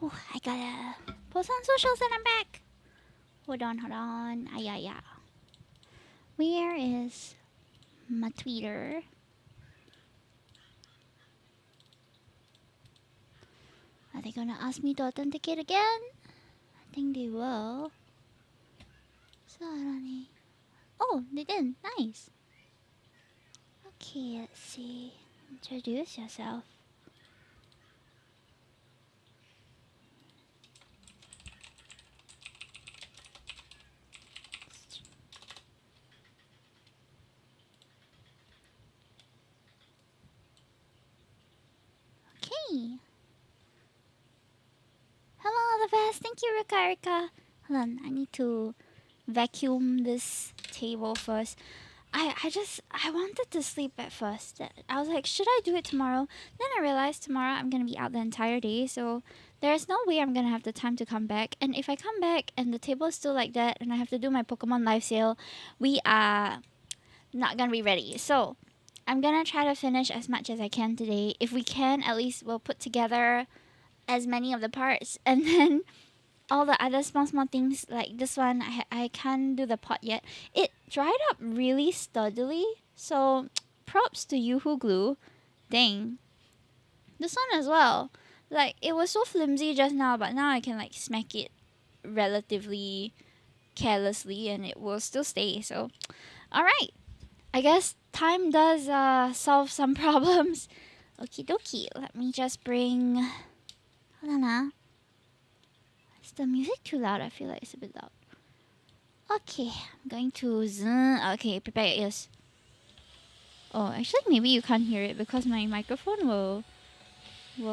Oh, I gotta post on socials and I'm back. Hold on. Yeah. Where is my Twitter? Are they gonna ask me to authenticate again? I think they will. Sorry. Oh, they did. Nice. Okay, let's see. Introduce yourself. Okay. Hello, the best. Thank you, Rika. Hold on, I need to vacuum this table first. I wanted to sleep at first. I was like, should I do it tomorrow? Then I realized tomorrow I'm gonna be out the entire day, so there's no way I'm gonna have the time to come back. And if I come back and the table is still like that and I have to do my Pokemon live sale, we are not gonna be ready. So I'm gonna try to finish as much as I can today. If we can, at least we'll put together as many of the parts and then all the other small things like this one I can't do the pot yet. It dried up really steadily, so props to Yoo-Hoo glue. Dang. This one as well, like it was so flimsy just now, but now I can like smack it relatively carelessly and it will still stay. So all right, I guess time does solve some problems. Okie dokie, let me just bring, hold on. Is the music too loud? I feel like it's a bit loud. Okay, I'm going to zoom. Okay, prepare your ears. Oh, actually, maybe you can't hear it because my microphone will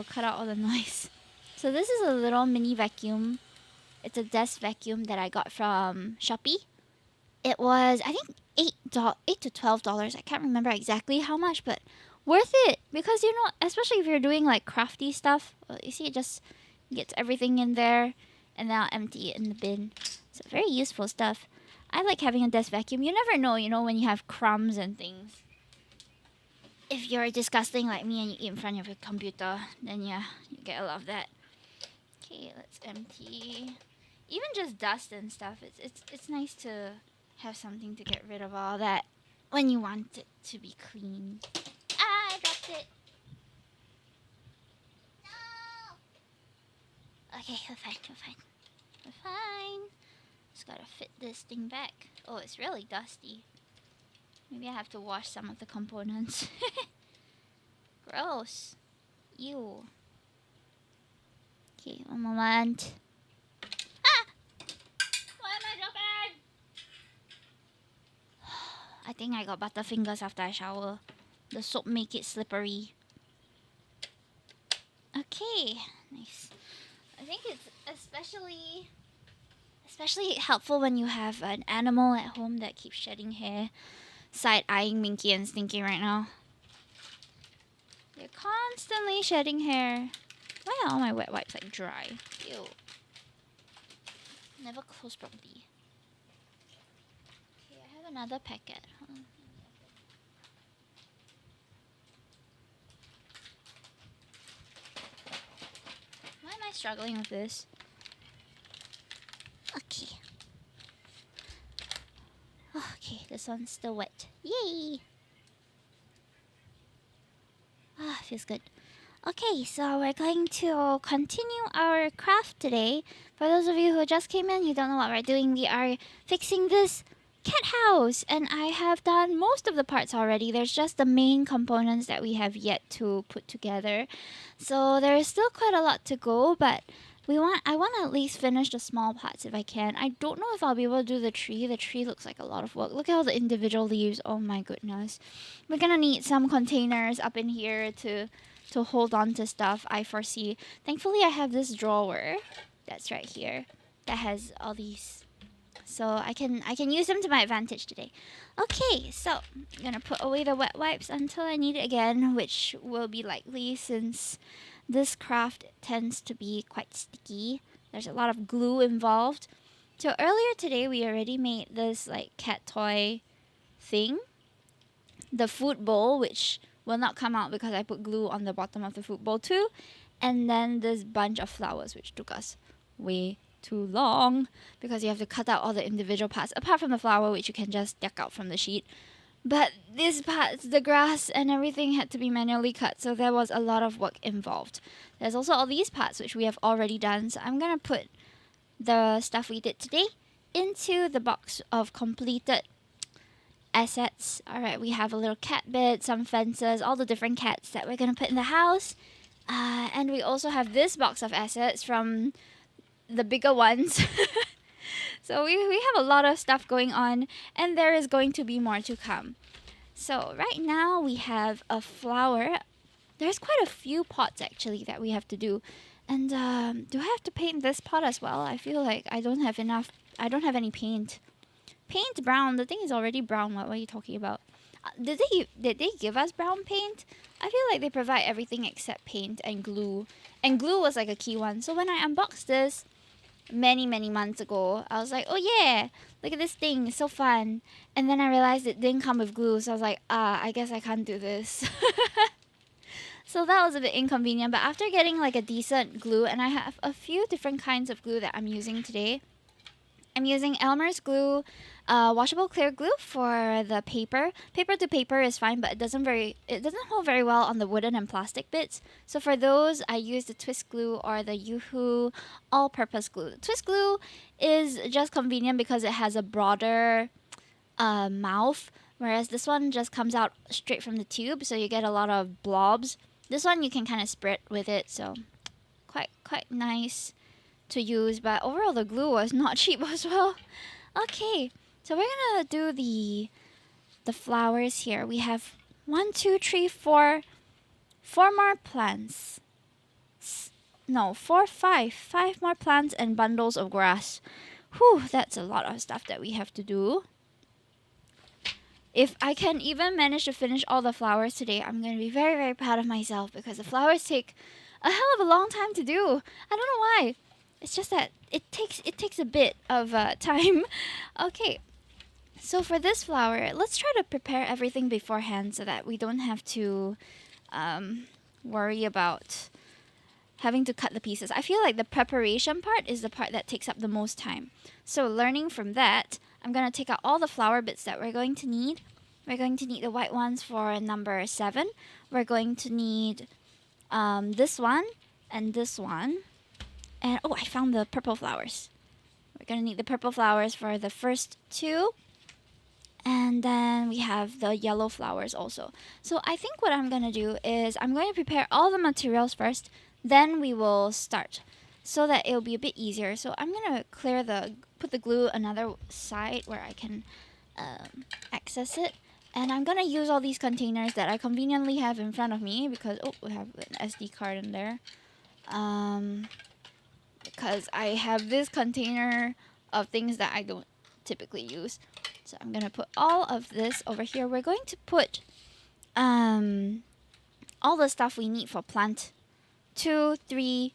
cut out all the noise. So this is a little mini vacuum. It's a desk vacuum that I got from Shopee. It was, I think, $8 to $12. I can't remember exactly how much, but worth it because you know, especially if you're doing like crafty stuff. You see, it just gets everything in there, and now empty it in the bin. So very useful stuff. I like having a desk vacuum. You never know, you know, when you have crumbs and things. If you're disgusting like me and you eat in front of your computer, then yeah, you get a lot of that. Okay, let's empty. Even just dust and stuff. It's nice to have something to get rid of all that when you want it to be clean. Ah, I dropped it. No. Okay, we're fine. Just gotta fit this thing back. Oh, it's really dusty. Maybe I have to wash some of the components. Gross. Ew. Okay, one moment. Ah! Why am I dropping? I think I got butterfingers after I shower. The soap make it slippery. Okay, nice. I think it's especially helpful when you have an animal at home that keeps shedding hair. Side-eyeing Minky and Stinky right now. They're constantly shedding hair. Why are all my wet wipes like dry? Ew. Never close properly. Okay, I have another packet. Hold on. Why am I struggling with this? Okay. Okay, this one's still wet. Yay! Ah, feels good. Okay, so we're going to continue our craft today. For those of you who just came in, you don't know what we're doing. We are fixing this cat house, and I have done most of the parts already. There's just the main components that we have yet to put together. So there is still quite a lot to go, but I want to at least finish the small parts if I can. I don't know if I'll be able to do the tree. The tree looks like a lot of work. Look at all the individual leaves. Oh my goodness. We're gonna need some containers up in here to hold on to stuff, I foresee. Thankfully, I have this drawer that's right here that has all these, so I can use them to my advantage today. Okay, so I'm gonna put away the wet wipes until I need it again, which will be likely since this craft tends to be quite sticky. There's a lot of glue involved. So earlier today, we already made this like cat toy thing, the food bowl, which will not come out because I put glue on the bottom of the fruit bowl too. And then this bunch of flowers, which took us way too long because you have to cut out all the individual parts, apart from the flower, which you can just deck out from the sheet. But these parts, the grass and everything, had to be manually cut, so there was a lot of work involved. There's also all these parts, which we have already done, so I'm gonna put the stuff we did today into the box of completed assets. Alright, we have a little cat bed, some fences, all the different cats that we're gonna put in the house. And we also have this box of assets from the bigger ones. So we have a lot of stuff going on, and there is going to be more to come. So right now we have a flower. There's quite a few pots actually that we have to do. And do I have to paint this pot as well? I feel like I don't have enough. I don't have any paint. Paint brown. The thing is already brown. What are you talking about? Did they give us brown paint? I feel like they provide everything except paint and glue. And glue was like a key one. So when I unboxed this many months ago, I was like, oh yeah, look at this thing, it's so fun. And then I realized it didn't come with glue, so I was like, I guess I can't do this. So that was a bit inconvenient, but after getting like a decent glue, and I have a few different kinds of glue that I'm using today. I'm using Elmer's glue, washable clear glue for the paper. Paper to paper is fine, but it doesn't hold very well on the wooden and plastic bits. So for those, I use the twist glue or the Yoo-Hoo all-purpose glue. The twist glue is just convenient because it has a broader mouth, whereas this one just comes out straight from the tube, so you get a lot of blobs. This one you can kind of spread with it, so quite nice to use, but overall the glue was not cheap as well. Okay, so we're gonna do the flowers here. We have 1, 2, 3, 4 more plants. No, 4, 5 more plants and bundles of grass. Whew, that's a lot of stuff that we have to do. If I can even manage to finish all the flowers today, I'm going to be very proud of myself, because the flowers take a hell of a long time to do. I don't know why. It's just that it takes a bit of time. Okay, so for this flower, let's try to prepare everything beforehand so that we don't have to worry about having to cut the pieces. I feel like the preparation part is the part that takes up the most time. So learning from that, I'm going to take out all the flower bits that we're going to need. We're going to need the white ones for number 7. We're going to need this one and this one. And oh, I found the purple flowers. We're going to need the purple flowers for the first 2. And then we have the yellow flowers also. So I think what I'm going to do is I'm going to prepare all the materials first. Then we will start so that it'll be a bit easier. So I'm going to put the glue another side where I can access it. And I'm going to use all these containers that I conveniently have in front of me because, oh, we have an SD card in there. Because I have this container of things that I don't typically use. So I'm going to put all of this over here. We're going to put all the stuff we need for plant 2, 3,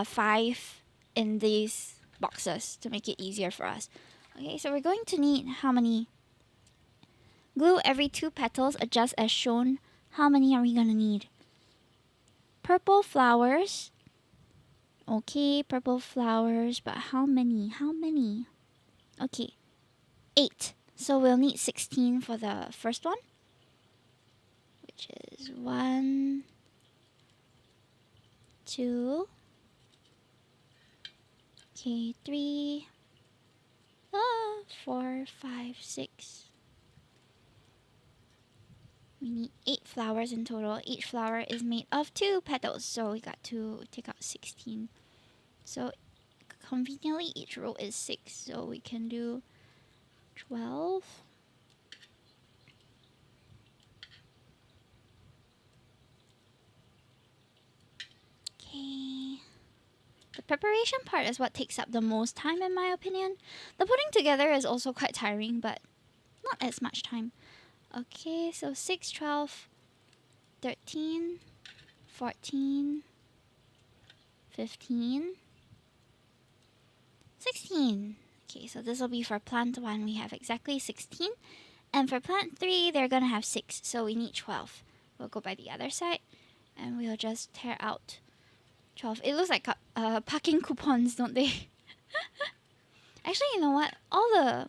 5 in these boxes to make it easier for us. Okay, so we're going to need how many? Glue every 2 petals, adjust as shown. How many are we going to need? Purple flowers. Okay, purple flowers, but how many? How many? Okay, 8. So we'll need 16 for the first one, which is 1, 2, okay, 3, 4, 5, 6. We need 8 flowers in total. Each flower is made of 2 petals, so we got to take out 16. So conveniently, each row is 6, so we can do 12. Okay. The preparation part is what takes up the most time in my opinion. The putting together is also quite tiring, but not as much time. Okay, so 6, 12, 13, 14, 15, 16. Okay, so this will be for plant 1. We have exactly 16. And for plant 3, they're gonna have 6, so we need 12. We'll go by the other side, and we'll just tear out 12. It looks like parking coupons, don't they? Actually, you know what? Oh,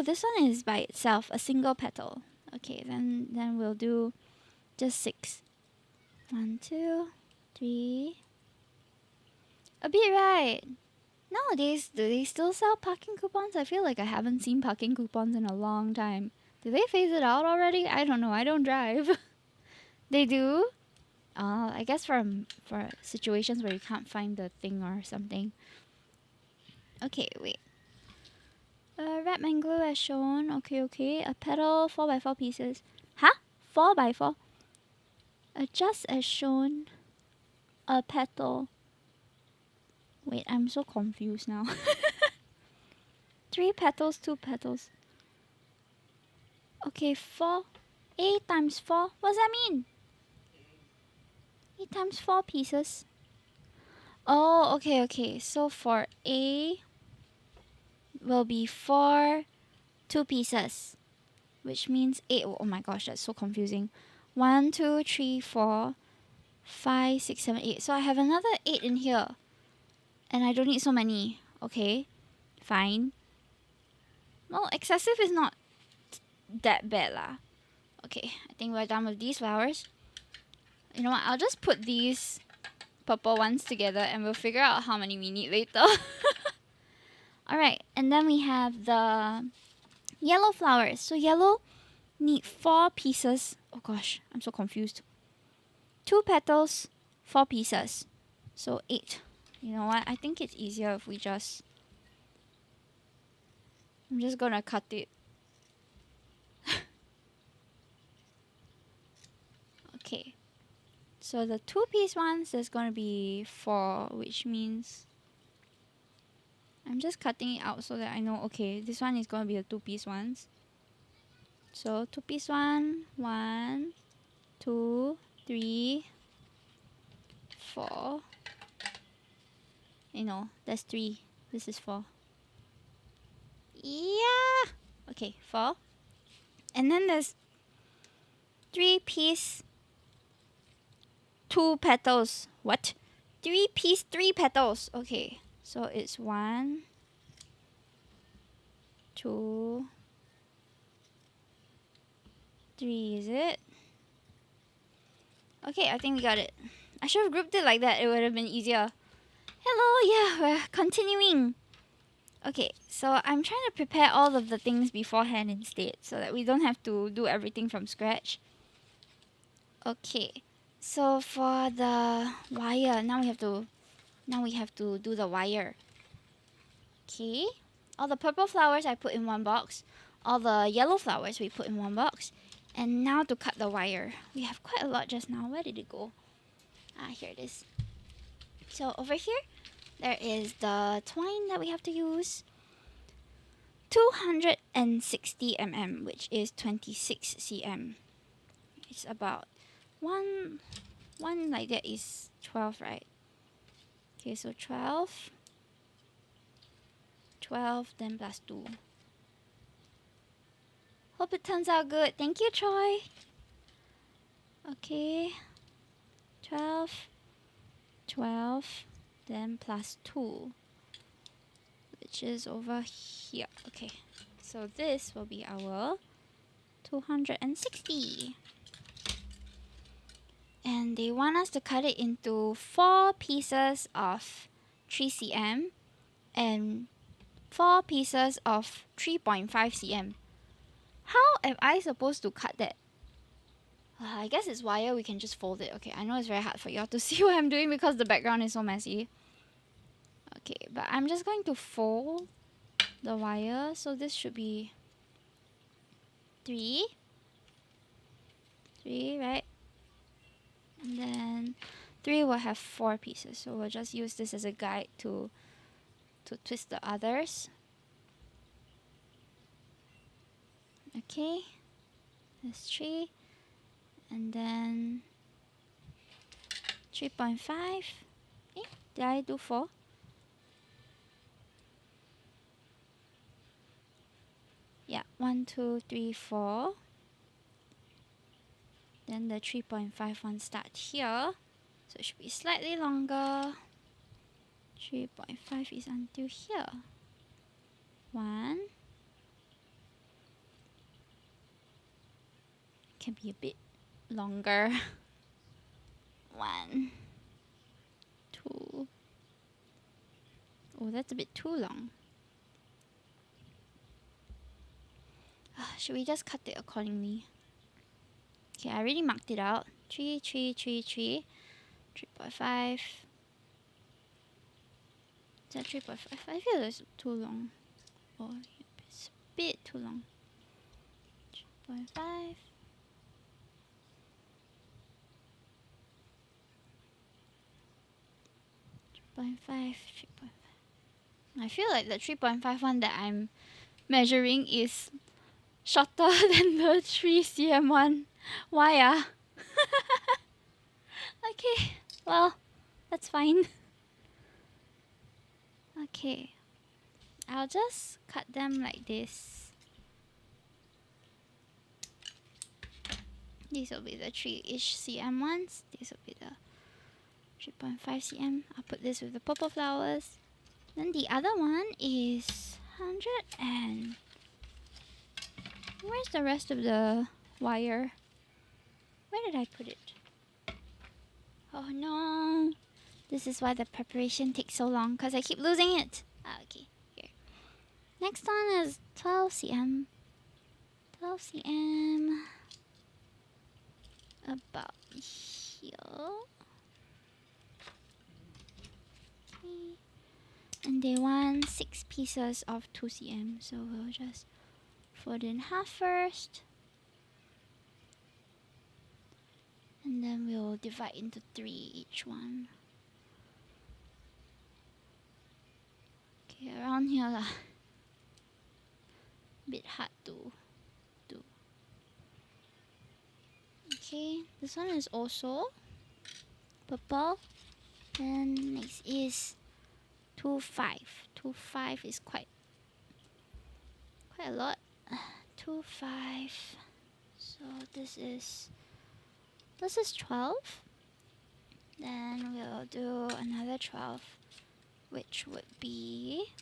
this one is by itself, a single petal. Okay, then we'll do just 6. 1, 2, 3. A bit, right? Nowadays, do they still sell parking coupons? I feel like I haven't seen parking coupons in a long time. Do they phase it out already? I don't know. I don't drive. They do? I guess for situations where you can't find the thing or something. Okay, wait. Wrap and glue as shown. Okay. A petal, 4x4 pieces. Huh? 4x4? Adjust as shown. A petal. Wait, I'm so confused now. 3 petals, 2 petals. Okay, 4. 8 times 4. What does that mean? 8 times 4 pieces. Oh, okay. So for A will be 4 2 pieces, which means 8. Oh my gosh, that's so confusing. 1, 2, 3, 4, 5, 6, 7, 8. So I have another 8 in here, and I don't need so many. Okay, fine. Well, excessive is not that bad lah. Okay, I think we're done with these flowers. You know what? I'll just put these purple ones together, and we'll figure out how many we need later. Alright, and then we have the yellow flowers. So yellow need 4 pieces. Oh gosh, I'm so confused. 2 petals, 4 pieces. So 8. You know what? I think it's easier if we just... I'm just gonna cut it. Okay. So the 2-piece ones, there's gonna be 4, which means... I'm just cutting it out so that I know, okay, this one is gonna be the 2-piece ones. So 2-piece one, 1, 2, 3, 4. You know, that's 3. This is 4. Yeah! Okay, 4. And then there's 3-piece, 2 petals. What? 3-piece, 3 petals. Okay, so it's 1, 2, 3, is it? Okay, I think we got it. I should have grouped it like that. It would have been easier. Hello, yeah, we're continuing. Okay, so I'm trying to prepare all of the things beforehand instead, so that we don't have to do everything from scratch. Okay, so for the wire, now we have to do the wire. Okay, all the purple flowers I put in one box, all the yellow flowers we put in one box, and now to cut the wire. We have quite a lot just now. Where did it go? Ah, here it is. So over here, there is the twine that we have to use. 260 mm, which is 26 cm. It's about one like that is 12, right? Okay, so 12, then plus 2. Hope it turns out good. Thank you, Troy. Okay, 12, then plus 2, which is over here. Okay, so this will be our 260. And they want us to cut it into 4 pieces of 3 cm and 4 pieces of 3.5 cm. How am I supposed to cut that? I guess it's wire, we can just fold it. Okay, I know it's very hard for y'all to see what I'm doing because the background is so messy. Okay, but I'm just going to fold the wire. So this should be 3, right? And then 3 will have 4 pieces. So we'll just use this as a guide to twist the others. Okay, that's 3. And then 3.5. Did I do 4? Yeah, 1, 2, 3, 4. Then the 3.5 one start here. So it should be slightly longer. 3.5 is until here. 1. Can be a bit longer. 1, 2. Oh, that's a bit too long. Should we just cut it accordingly? Okay, I already marked it out. 3, 3, 3, 3. 3.5. Is that 3.5? I feel it's too long. Oh, it's a bit too long. 3.5. 3.5. 3.5. I feel like the 3.5 one that I'm measuring is shorter than the 3 cm one. Why ah? Okay, well, that's fine. Okay, I'll just cut them like this. These will be the 3-ish cm ones. These will be the 3.5 cm. I'll put this with the purple flowers. Then the other one is 100 and... Where's the rest of the wire? Where did I put it? Oh no! This is why the preparation takes so long, because I keep losing it. Okay, here. Next one is 12 cm. 12 cm. About here. Okay. And they want 6 pieces of 2 cm, so we'll just fold in half first. And then we'll divide into 3 each one. Okay, around here lah. Bit hard to do. Okay, this one is also purple. Then next is 2.5. 2.5 is quite a lot. 2.5. So this is 12. Then we'll do another 12, which would be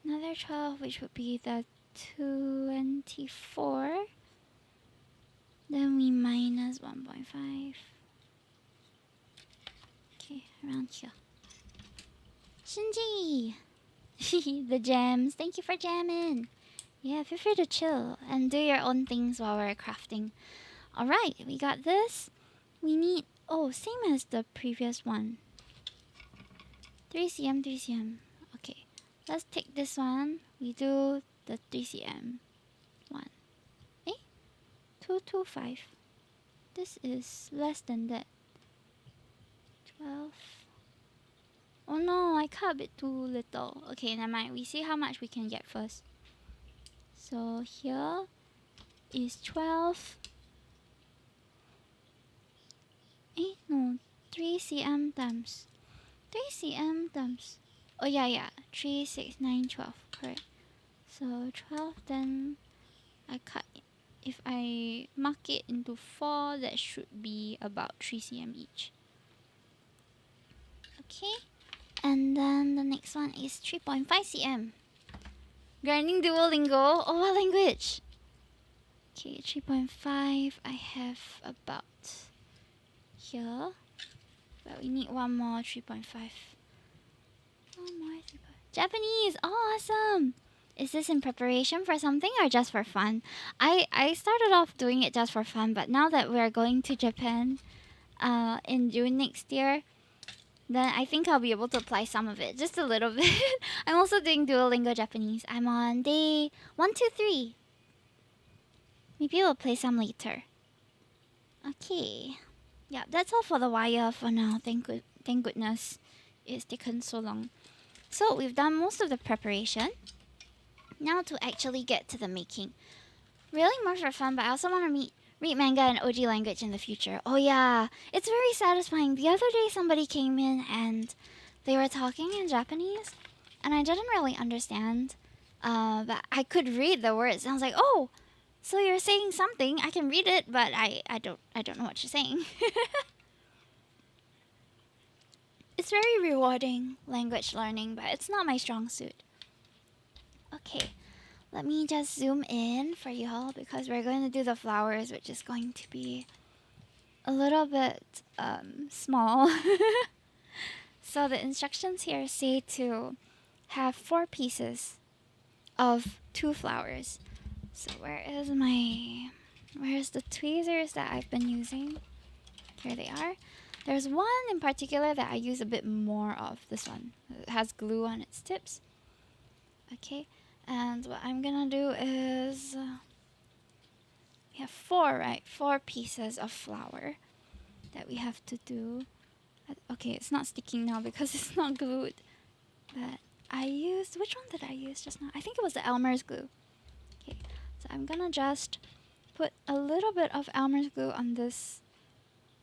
another 12, which would be the 24. Then we minus 1.5. Okay, around here. Shinji! The gems. Thank you for jamming. Yeah, feel free to chill and do your own things while we're crafting. Alright, we got this. We need... Oh, same as the previous one. 3 cm, 3 cm. Okay, let's take this one. We do the 3 cm one. 2.25. This is less than that. 12. Oh no, I cut a bit too little. Okay, never mind. We see how much we can get first. So here is 12. No. 3 cm times. 3 cm times. Oh yeah. 3, 6, 9, 12. Correct. So 12, then I cut. If I mark it into 4, that should be about 3 cm each. Okay. And then the next one is 3.5 cm. Grinding Duolingo. Oh, what language? Okay, 3.5. I have about here. But we need one more 3.5. One more 3.5. Japanese. Oh, awesome. Is this in preparation for something or just for fun? I started off doing it just for fun, but now that we're going to Japan in June next year, then I think I'll be able to apply some of it, just a little bit. I'm also doing Duolingo Japanese. I'm on day 1, 2, 3. Maybe we'll play some later. Okay. Yeah, that's all for the wire for now. Thank goodness it's taken so long. So we've done most of the preparation. Now to actually get to the making. Really more for fun, but I also want to read manga in OG language in the future. Oh yeah, it's very satisfying. The other day somebody came in and they were talking in Japanese and I didn't really understand But I could read the words. And I was like, oh, so you're saying something. I can read it, but I don't know what you're saying. It's very rewarding language learning, but it's not my strong suit. Okay, let me just zoom in for y'all because we're going to do the flowers, which is going to be a little bit small. So the instructions here say to have 4 pieces of 2 flowers. So where's the tweezers that I've been using? Here they are. There's one in particular that I use a bit more of. This one. It has glue on its tips. Okay, and what I'm gonna do is we have 4, right? 4 pieces of flour that we have to do. Okay, it's not sticking now because it's not glued. But I used, which one did I use just now? I think it was the Elmer's glue. Okay, so I'm gonna just put a little bit of Elmer's glue on this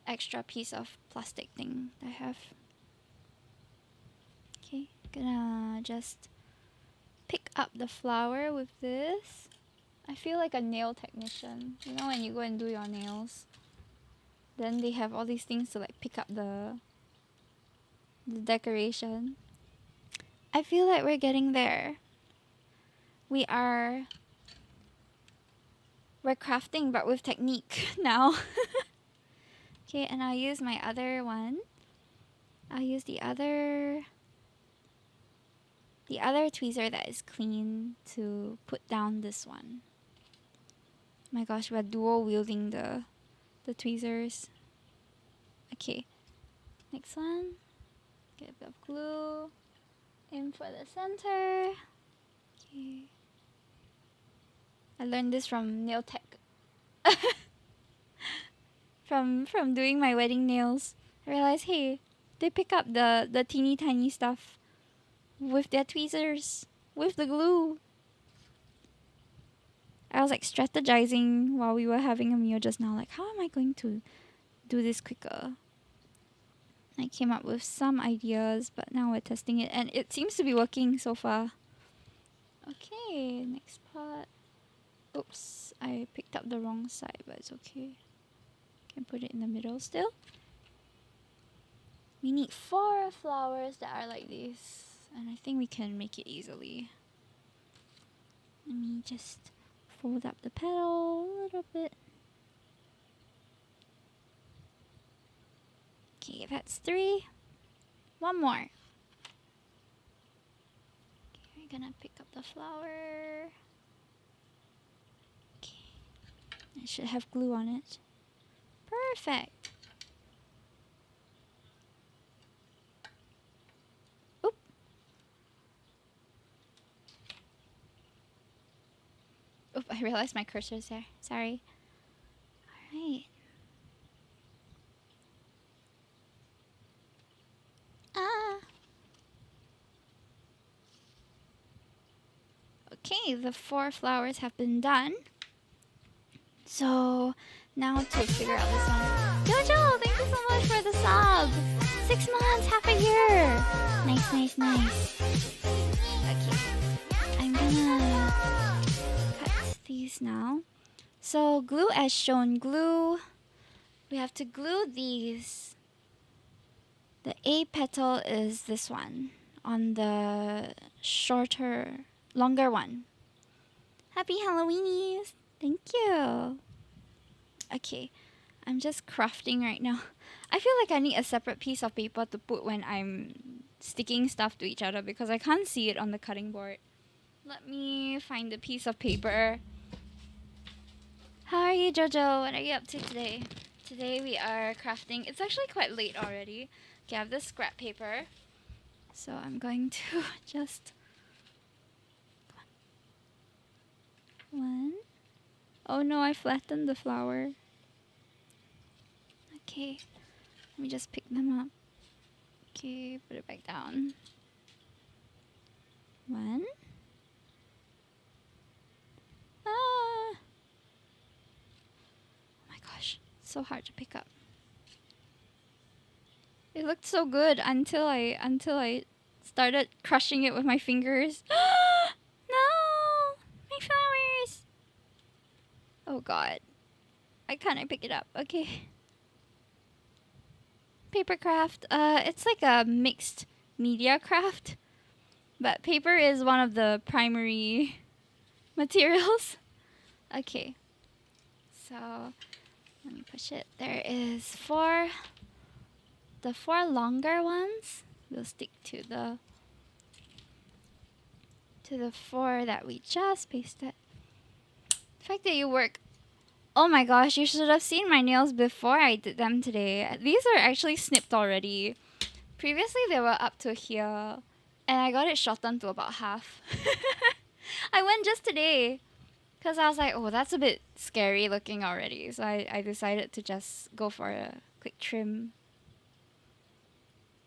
extra piece of plastic thing that I have. Okay, gonna just pick up the flour with this. I feel like a nail technician. You know when you go and do your nails, then they have all these things to like pick up the decoration. I feel like we're getting there. We're crafting but with technique now. Okay, and I'll use my other one. I'll use the other tweezer that is clean to put down this one. My gosh, we're dual wielding the tweezers. Okay, next one. Get a bit of glue in for the center. Okay. I learned this from nail tech. from doing my wedding nails. I realized, hey, they pick up the teeny tiny stuff with their tweezers, with the glue. I was like strategizing while we were having a meal just now, like how am I going to do this quicker? I came up with some ideas, but now we're testing it and it seems to be working so far. Okay, next part. Oops, I picked up the wrong side, but it's okay. Can put it in the middle still. We need 4 flowers that are like this, and I think we can make it easily. Let me just fold up the petal a little bit. Okay, that's 3. One more. Okay, we're gonna pick up the flower. Okay, it should have glue on it. Perfect. Oop. Oop, I realized my cursor's there. Sorry. Alright. Okay, the 4 flowers have been done. So now to figure out this one. Jojo, thank you so much for the sub. 6 months, half a year. Nice. Okay, I'm gonna cut these now. So glue as shown. Glue. We have to glue these. The A petal is this one on the longer one. Happy Halloweenies! Thank you. Okay, I'm just crafting right now. I feel like I need a separate piece of paper to put when I'm sticking stuff to each other because I can't see it on the cutting board. Let me find a piece of paper. How are you, Jojo? What are you up to today? Today we are crafting. It's actually quite late already. Okay, I have this scrap paper. So I'm going to just... One. Oh no, I flattened the flower. Okay, let me just pick them up. Okay, put it back down. 1. Ah! Oh my gosh, it's so hard to pick up. It looked so good until I started crushing it with my fingers. No! god. I can't pick it up. Okay. Paper craft. It's like a mixed media craft. But paper is one of the primary materials. Okay. So let me push it. There is the four longer ones. We'll stick to the four that we just pasted. The fact that you work. Oh my gosh, you should have seen my nails before I did them today. These are actually snipped already. Previously they were up to here. And I got it shortened to about half. I went just today. Because I was like, oh, that's a bit scary looking already. So I decided to just go for a quick trim.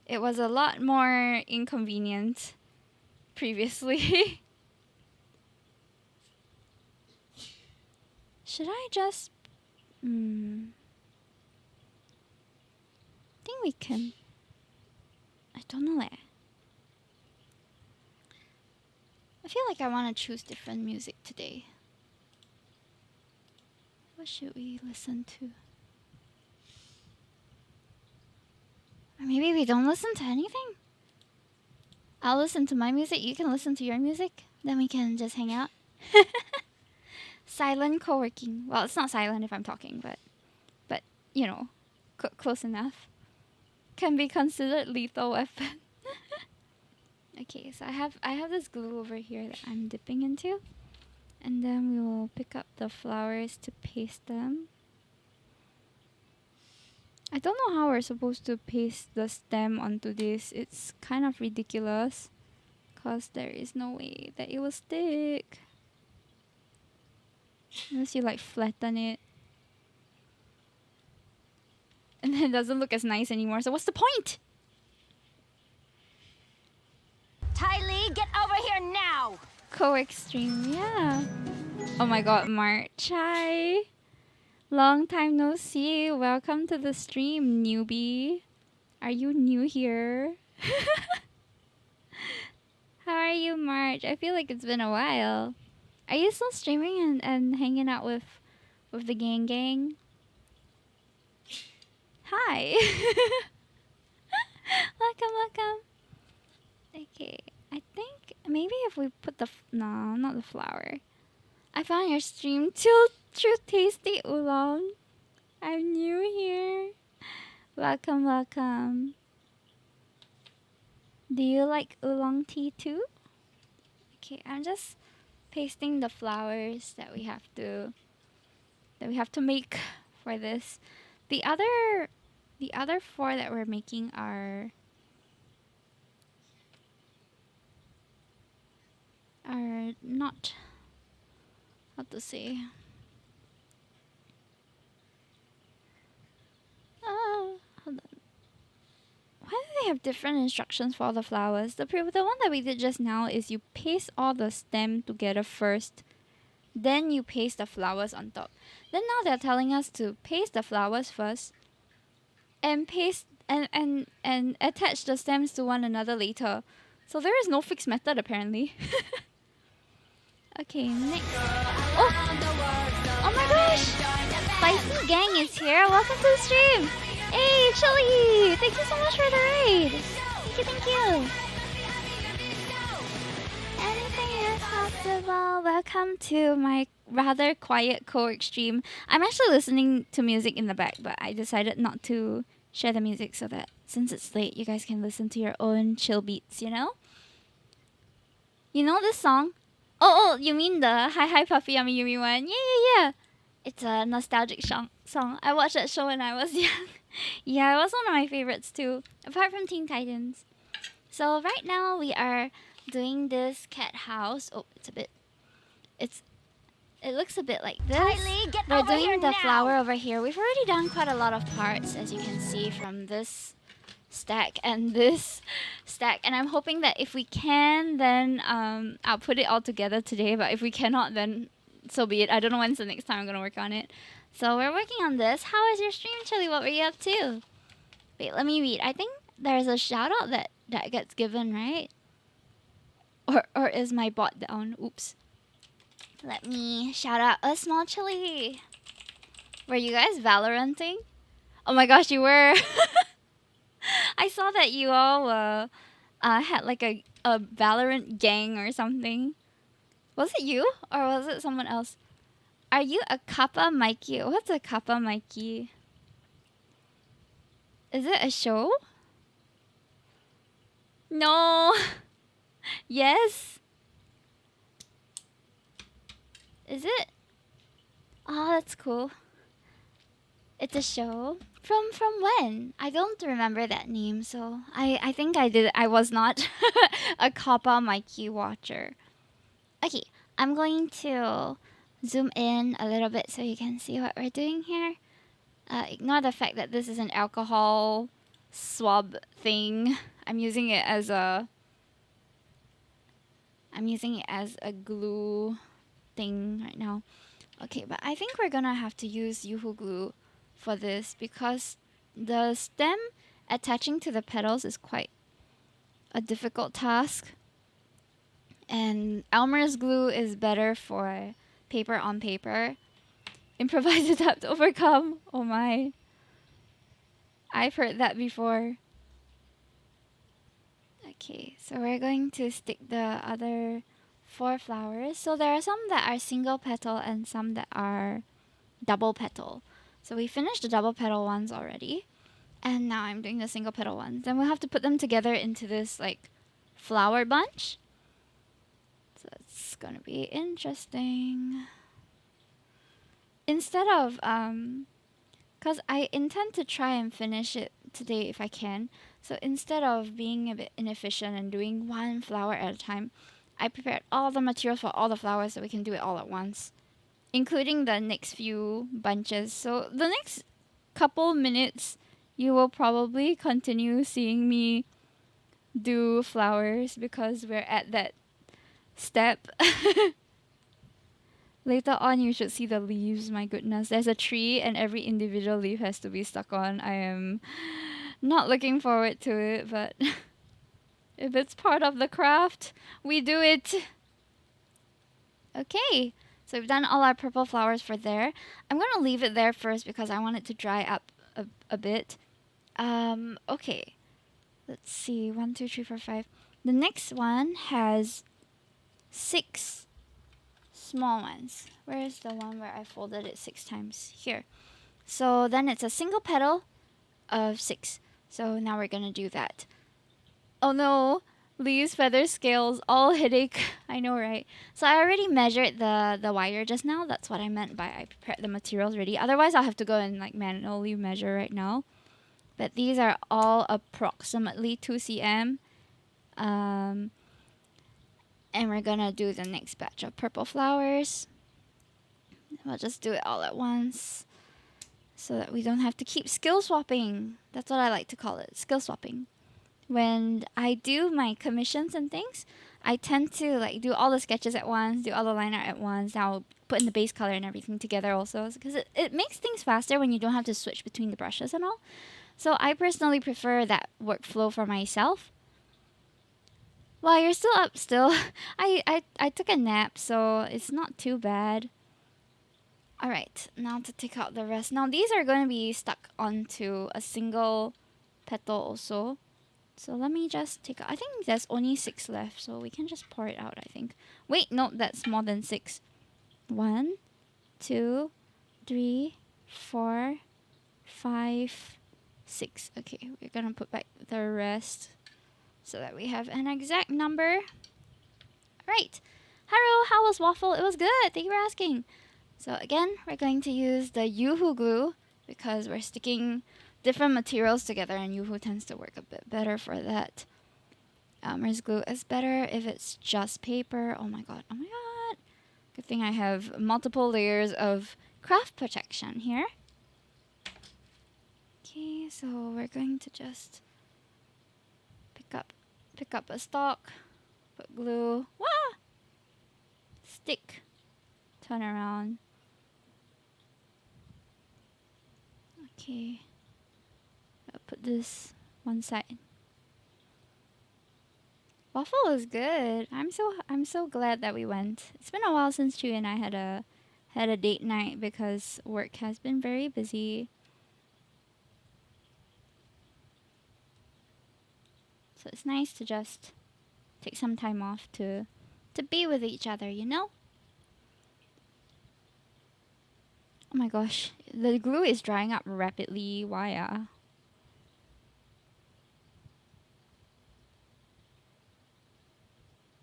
It was a lot more inconvenient previously. Should I just... I think we can... I don't know eh. I feel like I want to choose different music today. What should we listen to? Or maybe we don't listen to anything? I'll listen to my music, you can listen to your music. Then we can just hang out. Silent co-working. Well, it's not silent if I'm talking, but you know, close enough. Can be considered lethal weapon. Okay, so I have this glue over here that I'm dipping into. And then we will pick up the flowers to paste them. I don't know how we're supposed to paste the stem onto this. It's kind of ridiculous. Because there is no way that it will stick. Unless you like flatten it. And then it doesn't look as nice anymore. So what's the point? Tylee, get over here now! Co-extreme, yeah. Oh my god, March. Hi. Long time no see. Welcome to the stream, newbie. Are you new here? How are you, March? I feel like it's been a while. Are you still streaming and hanging out with the gang? Hi. Welcome. Okay, I think maybe if we put no, not the flower. I found your stream too tasty oolong. I'm new here. Welcome. Do you like oolong tea too? Okay, I'm just pasting the flowers that we have to make for this. The other four that we're making are not, how to say, hold on. Why do they have different instructions for all the flowers? The one that we did just now is you paste all the stem together first, then you paste the flowers on top. Then now they're telling us to paste the flowers first and paste and attach the stems to one another later. So there is no fixed method apparently. Okay, next. Oh my gosh! Spicy Gang is here. Welcome to the stream. Hey, Chili! Thank you so much for the raid. Thank you. Anything is possible. Welcome to my rather quiet co-work stream. I'm actually listening to music in the back, but I decided not to share the music so that since it's late, you guys can listen to your own chill beats, you know? You know this song? Oh, you mean the Hi Puffy Yummy Yumi one? Yeah. It's a nostalgic song. I watched that show when I was young. Yeah, it was one of my favorites too, apart from Teen Titans. So right now we are doing this cat house. Oh, it looks a bit like this. Tylee, get We're over doing here the now. flower over here. We've already done quite a lot of parts, as you can see from this stack and this stack, and I'm hoping that if we can, then I'll put it all together today, but if we cannot, then so be it. I don't know when's the next time I'm gonna work on it. So we're working on this. How is your stream, Chili? What were you up to? Wait, let me read. I think there's a shout out that gets given, right? Or is my bot down? Oops. Let me shout out a small chili. Were you guys Valoranting? Oh my gosh, you were. I saw that you all had like a Valorant gang or something. Was it you or was it someone else? Are you a Kappa Mikey? What's a Kappa Mikey? Is it a show? No. Yes. Is it? Oh, that's cool. It's a show. From when? I don't remember that name, so I think I was not a Kappa Mikey watcher. Okay, I'm going to zoom in a little bit so you can see what we're doing here. Ignore the fact that this is an alcohol swab thing. I'm using it as a glue thing right now. Okay, but I think we're gonna have to use Yoo-hoo glue for this because the stem attaching to the petals is quite a difficult task. And Elmer's glue is better for paper on paper. Improvise, adapt, overcome. Oh my. I've heard that before. Okay, so we're going to stick the other 4 flowers. So there are some that are single petal and some that are double petal. So we finished the double petal ones already. And now I'm doing the single petal ones. Then we'll have to put them together into this like flower bunch. So it's gonna be interesting. Instead of because I intend to try and finish it today if I can. So instead of being a bit inefficient and doing one flower at a time, I prepared all the materials for all the flowers so we can do it all at once, including the next few bunches. So the next couple minutes, you will probably continue seeing me do flowers because we're at that step. Later on, you should see the leaves. My goodness, there's a tree and every individual leaf has to be stuck on. I am not looking forward to it, but if it's part of the craft, we do it. Okay, so we've done all our purple flowers for there. I'm gonna leave it there first because I want it to dry up a bit. Okay, let's see. 1, 2, 3, 4, 5. The next one has 6 small ones. Where is the one where I folded it 6 times? Here. So then it's a single petal of 6. So now we're gonna do that. Oh no, leaves, feathers, scales, all headache. I know, right? So I already measured the wire just now. That's what I meant by I prepared the materials ready. Otherwise, I'll have to go and like manually measure right now. But these are all approximately 2 cm. And we're gonna do the next batch of purple flowers. We'll just do it all at once so that we don't have to keep skill swapping. That's what I like to call it, skill swapping. When I do my commissions and things, I tend to like do all the sketches at once, do all the line art at once. I'll put in the base color and everything together also because it makes things faster when you don't have to switch between the brushes and all. So I personally prefer that workflow for myself. Well, you're still up still. I took a nap, so it's not too bad. Alright, now to take out the rest. Now these are going to be stuck onto a single petal also. So let me just take out. I think there's only 6 left, so we can just pour it out, I think. Wait, no, that's more than 6. 1, 2, 3, 4, 5, 6. Okay, we're gonna put back the rest so that we have an exact number. Right. Hello, how was waffle? It was good. Thank you for asking. So again, we're going to use the Yoo-hoo glue because we're sticking different materials together and Yoo-hoo tends to work a bit better for that. Elmer's glue is better if it's just paper. Oh my god, oh my god. Good thing I have multiple layers of craft protection here. Okay, so we're going to just pick up a stalk, put glue, wah! Stick, turn around. Okay, I'll put this one side. Waffle was good. I'm so glad that we went. It's been a while since Chewy and I had a date night because work has been very busy. So it's nice to just take some time off to be with each other, you know? Oh my gosh, the glue is drying up rapidly. Why ah?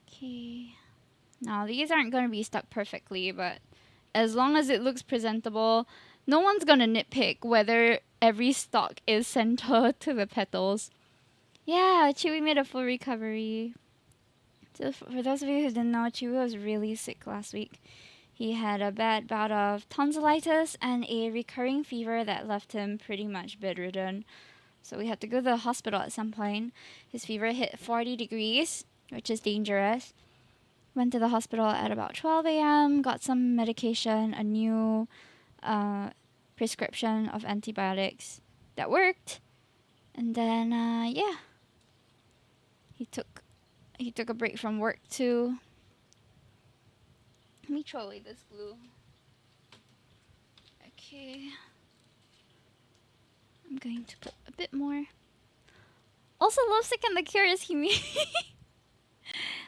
Okay. Now these aren't going to be stuck perfectly, but as long as it looks presentable, no one's going to nitpick whether every stalk is centered to the petals. Yeah, Chewy made a full recovery. So for those of you who didn't know, Chewy was really sick last week. He had a bad bout of tonsillitis and a recurring fever that left him pretty much bedridden. So we had to go to the hospital at some point. His fever hit 40 degrees, which is dangerous. Went to the hospital at about 12 a.m., got some medication, a new prescription of antibiotics that worked. And then, yeah, he took a break from work too. Let me throw away this glue. Okay. I'm going to put a bit more. Also, Lovesick and the Cure is Himi.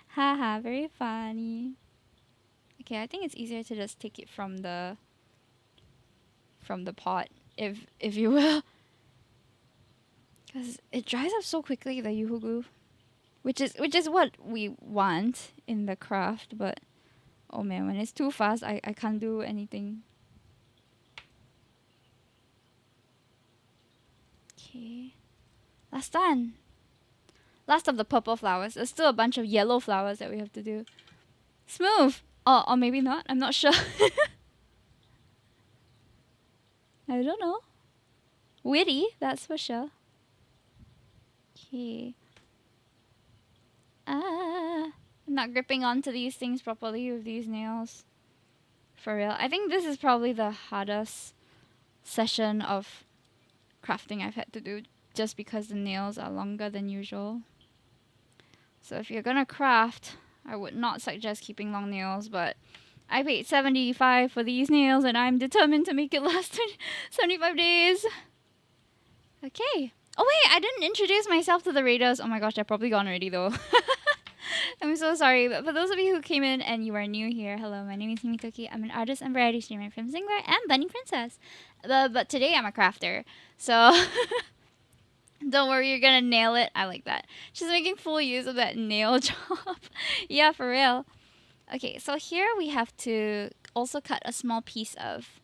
Haha, very funny. Okay, I think it's easier to just take it from the pot, if you will. Because it dries up so quickly, the Yoo-hoo glue. Which is what we want in the craft, but oh man, when it's too fast, I can't do anything. Okay. That's done. Last of the purple flowers. There's still a bunch of yellow flowers that we have to do. Smooth! Or maybe not. I'm not sure. I don't know. Witty, that's for sure. Okay. I'm not gripping onto these things properly with these nails. For real. I think this is probably the hardest session of crafting I've had to do just because the nails are longer than usual. So if you're gonna craft, I would not suggest keeping long nails, but I paid $75 for these nails and I'm determined to make it last 75 days. Okay. Oh wait, I didn't introduce myself to the raiders. Oh my gosh, they're probably gone already though. I'm so sorry, but for those of you who came in and you are new here, hello, my name is Himitoki. I'm an artist and variety streamer from Zingler and Bunny Princess. But today I'm a crafter, so don't worry, you're gonna nail it. I like that. She's making full use of that nail job. Yeah, for real. Okay, so here we have to also cut a small piece of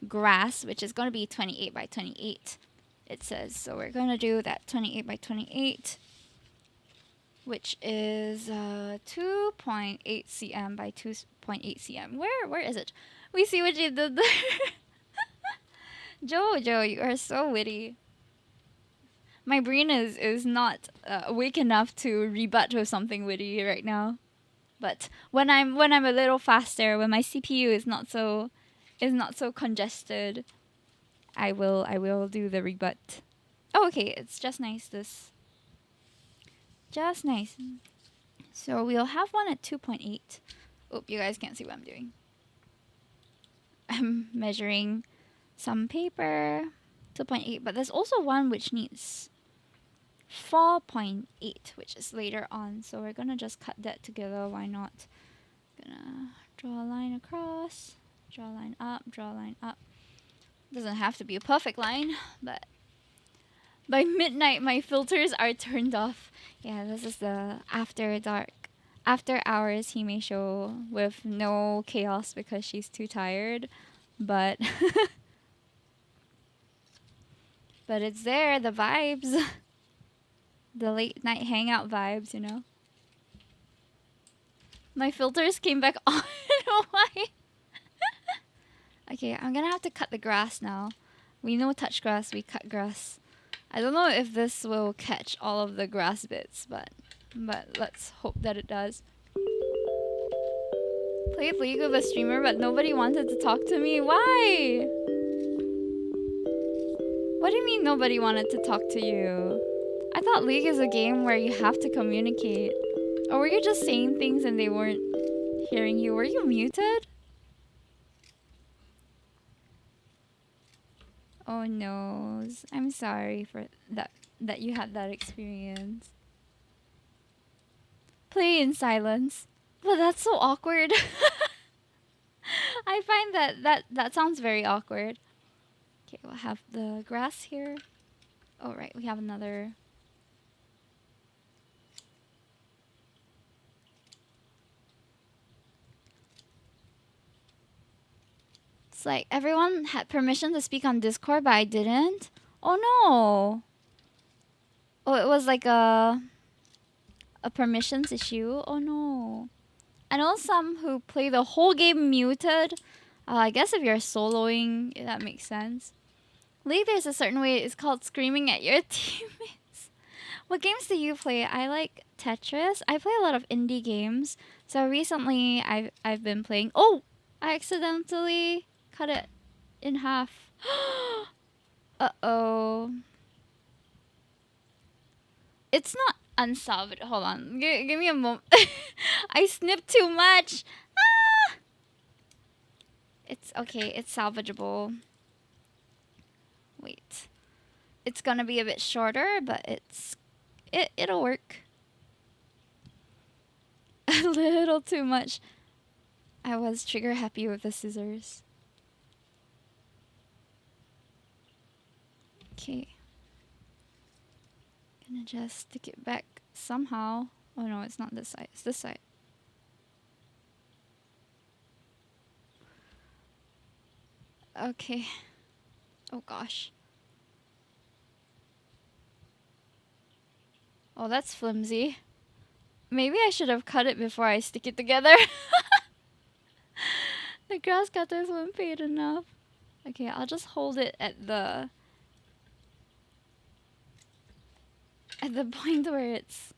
grass, which is going to be 28 by 28, it says. So we're going to do that 28 by 28, which is 2.8 cm by 2.8 cm. Where is it? We see what you did there. Jojo, you are so witty. My brain is not awake enough to rebut with something witty right now. But when I'm a little faster, when my CPU is not so congested, I will do the rebut. Oh, okay, it's just nice this. Just nice. So we'll have one at 2.8. Oop, you guys can't see what I'm doing. I'm measuring some paper. 2.8, but there's also one which needs 4.8, which is later on. So we're gonna just cut that together. Why not? Gonna draw a line across, draw a line up, draw a line up. Doesn't have to be a perfect line, but by midnight my filters are turned off. Yeah, this is the after dark, after hours Hime show with no chaos because she's too tired, but but it's there, the vibes. The late night hangout vibes, you know. My filters came back on. Why? Okay, I'm gonna have to cut the grass now. We know touch grass, we cut grass. I don't know if this will catch all of the grass bits, but let's hope that it does. Played League with a streamer, but nobody wanted to talk to me. Why? What do you mean nobody wanted to talk to you? I thought League is a game where you have to communicate. Or were you just saying things and they weren't hearing you? Were you muted? Oh no. I'm sorry for that you had that experience. Play in silence. But that's so awkward. I find that sounds very awkward. Okay, we'll have the grass here. Oh right, we have another. It's like everyone had permission to speak on Discord, but I didn't. Oh no. Oh, it was like a permissions issue. Oh no. I know some who play the whole game muted. I guess if you're soloing, that makes sense. League, there's a certain way it's called screaming at your teammates. What games do you play? I like Tetris. I play a lot of indie games. So recently, I've been playing. Oh, I accidentally cut it in half. Uh-oh. It's not unsalvageable. Hold on. Give me a moment. I snipped too much. Ah! It's okay. It's salvageable. Wait. It's gonna be a bit shorter, but it'll work. A little too much. I was trigger happy with the scissors. Okay. Gonna just stick it back somehow. Oh no, it's not this side. It's this side. Okay. Oh gosh. Oh, that's flimsy. Maybe I should have cut it before I stick it together. The grass cutters weren't paid enough. Okay, I'll just hold it at the point where it's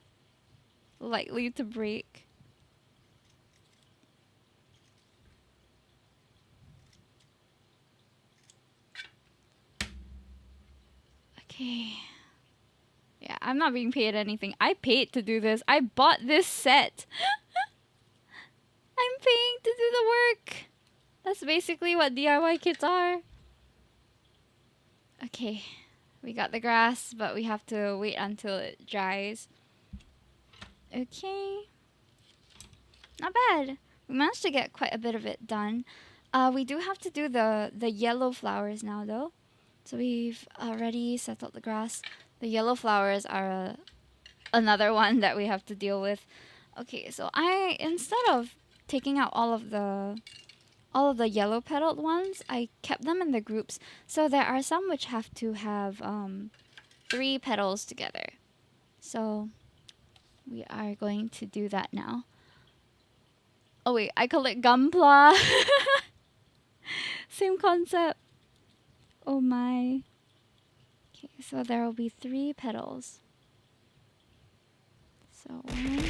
likely to break. Okay. Yeah, I'm not being paid anything. I paid to do this. I bought this set. I'm paying to do the work. That's basically what DIY kits are. Okay. We got the grass, but we have to wait until it dries. Okay. Not bad. We managed to get quite a bit of it done. We do have to do the yellow flowers now, though. So we've already settled the grass. The yellow flowers are another one that we have to deal with. Okay, so instead of taking out all of the yellow petaled ones, I kept them in the groups. So there are some which have to have 3 petals together. So we are going to do that now. Oh wait, I call it Gunpla. Same concept. Oh my. Okay, so there will be 3 petals. So 1.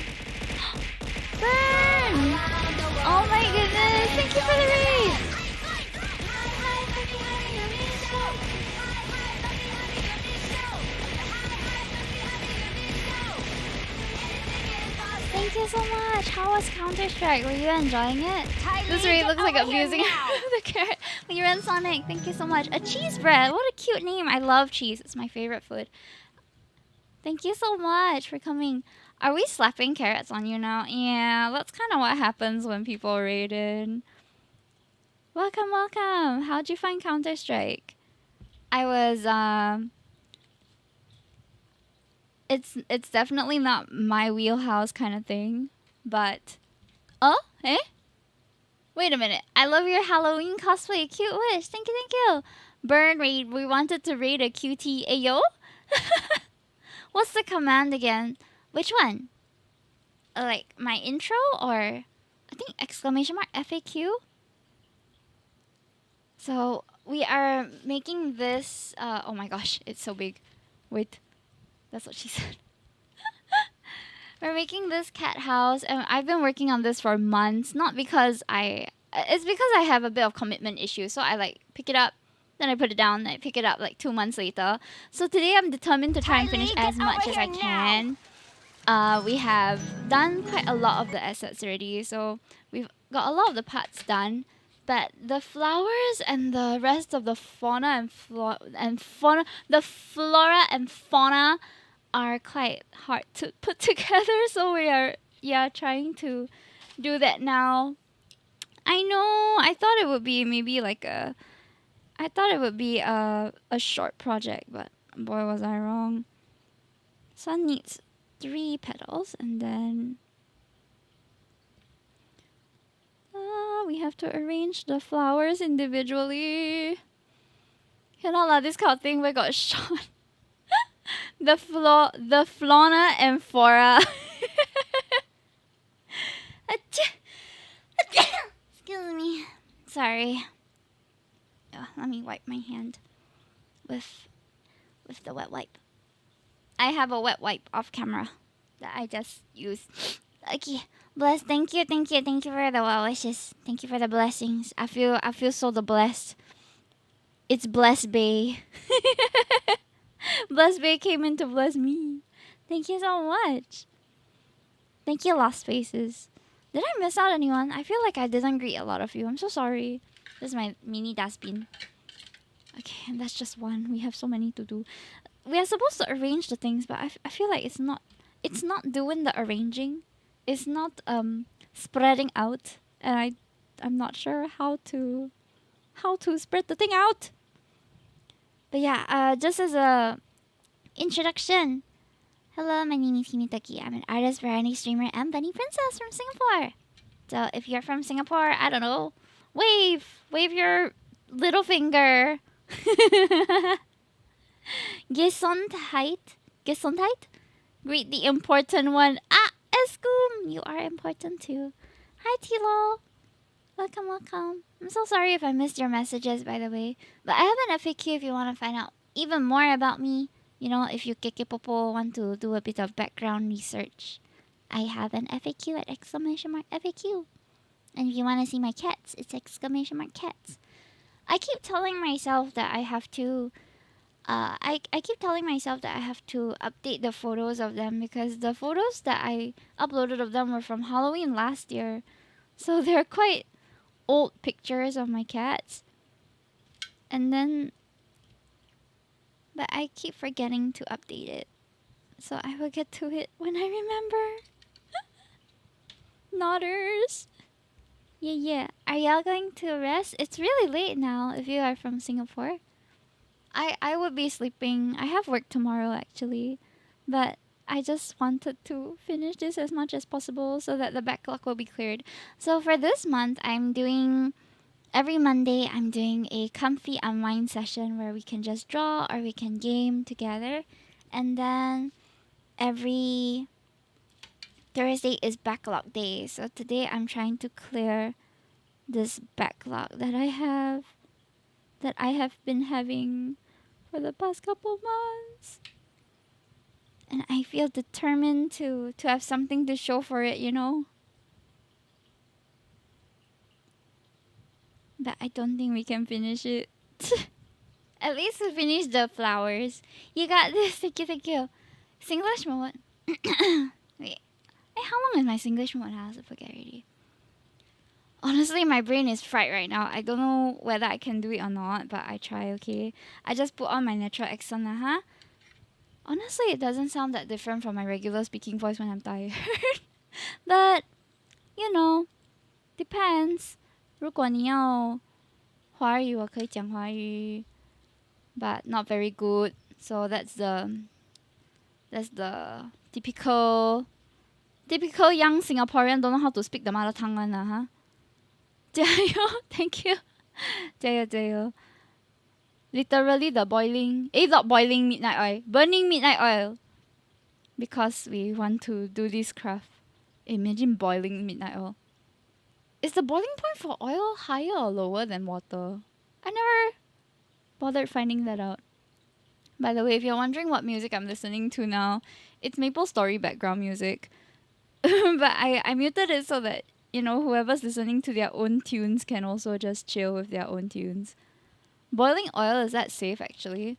Burn! Oh my goodness! Thank you for the raid! Thank you so much! How was Counter-Strike? Were you enjoying it? This raid looks like abusing the carrot. Lira and Sonic, thank you so much. A cheese bread! What a cute name! I love cheese. It's my favorite food. Thank you so much for coming. Are we slapping carrots on you now? Yeah, that's kind of what happens when people raided. Welcome, welcome. How'd you find Counter-Strike? I was, it's definitely not my wheelhouse kind of thing, but... Oh? Eh? Wait a minute. I love your Halloween cosplay. Cute wish. Thank you, thank you. Burn raid. We wanted to raid a QT. Ayo? What's the command again? Which one? Like my intro or I think exclamation mark FAQ? So we are making this oh my gosh, it's so big. Wait. That's what she said. We're making this cat house and I've been working on this for months, not because it's because I have a bit of commitment issues. So I like pick it up, Then I put it down. I pick it up like 2 months later. So today I'm determined to try and finish Tylee, as get over much as I here now. can. We have done quite a lot of the assets already, so we've got a lot of the parts done. But the flowers and the rest of the fauna and the flora and fauna are quite hard to put together. So we are, yeah, trying to do that now. I know. I thought it would be a short project, but boy was I wrong. Sun needs 3 petals, and then we have to arrange the flowers individually. Cannot lah, this kind of thing we got shot. The fauna and flora. Excuse me. Sorry. Let me wipe my hand with the wet wipe. I have a wet wipe off camera that I just used. Okay, bless. Thank you for the well wishes. Thank you for the blessings. I feel so the blessed. It's Bless Bay. Bless Bay came in to bless me. Thank you so much. Thank you, Lost Faces. Did I miss out anyone? I feel like I didn't greet a lot of you. I'm so sorry. This is my mini dustbin. Okay, and that's just one. We have so many to do. We are supposed to arrange the things, but I feel like it's not doing the arranging. It's not spreading out, and I'm not sure how to spread the thing out. But yeah, just as a introduction. Hello, my name is Himitaki. I'm an artist, variety streamer, and bunny princess from Singapore. So if you're from Singapore, I don't know, wave your little finger. Gesundheit. Gesundheit? Greet the important one. Ah, Eskum, you are important too. Hi, Tilo. Welcome. I'm so sorry if I missed your messages, by the way. But I have an FAQ if you want to find out even more about me. You know, if you Kekepopo want to do a bit of background research, I have an FAQ at !FAQ. And if you want to see my cats, it's !cats. I keep telling myself that I have to I keep telling myself that I have to update the photos of them because the photos that I uploaded of them were from Halloween last year. So they're quite old pictures of my cats. And then but I keep forgetting to update it. So I will get to it when I remember. Nodders. Yeah. Are y'all going to rest? It's really late now if you are from Singapore. I would be sleeping. I have work tomorrow actually. But I just wanted to finish this as much as possible so that the backlog will be cleared. So for this month, every Monday, I'm doing a comfy unwind session where we can just draw or we can game together. And then every Thursday is backlog day. So today I'm trying to clear this backlog that I have been having for the past couple months. And I feel determined to have something to show for it, you know? But I don't think we can finish it. At least we finished the flowers. You got this. Thank you. Singlish mode. Wait. Hey, how long is my Singlish mode? I forget already. Honestly, my brain is fried right now. I don't know whether I can do it or not, but I try, okay? I just put on my natural accent, huh? Honestly, it doesn't sound that different from my regular speaking voice when I'm tired. But, you know, depends. 如果你要华语，我可以讲华语 but not very good. So that's the typical young Singaporean don't know how to speak the mother tongue one, huh? 加油 Thank you. 加油 Literally the not boiling midnight oil, burning midnight oil. Because we want to do this craft. Imagine boiling midnight oil. Is the boiling point for oil higher or lower than water? I never bothered finding that out. By the way, if you're wondering what music I'm listening to now, it's Maple Story background music. But I muted it so that, you know, whoever's listening to their own tunes can also just chill with their own tunes. Boiling oil, is that safe actually?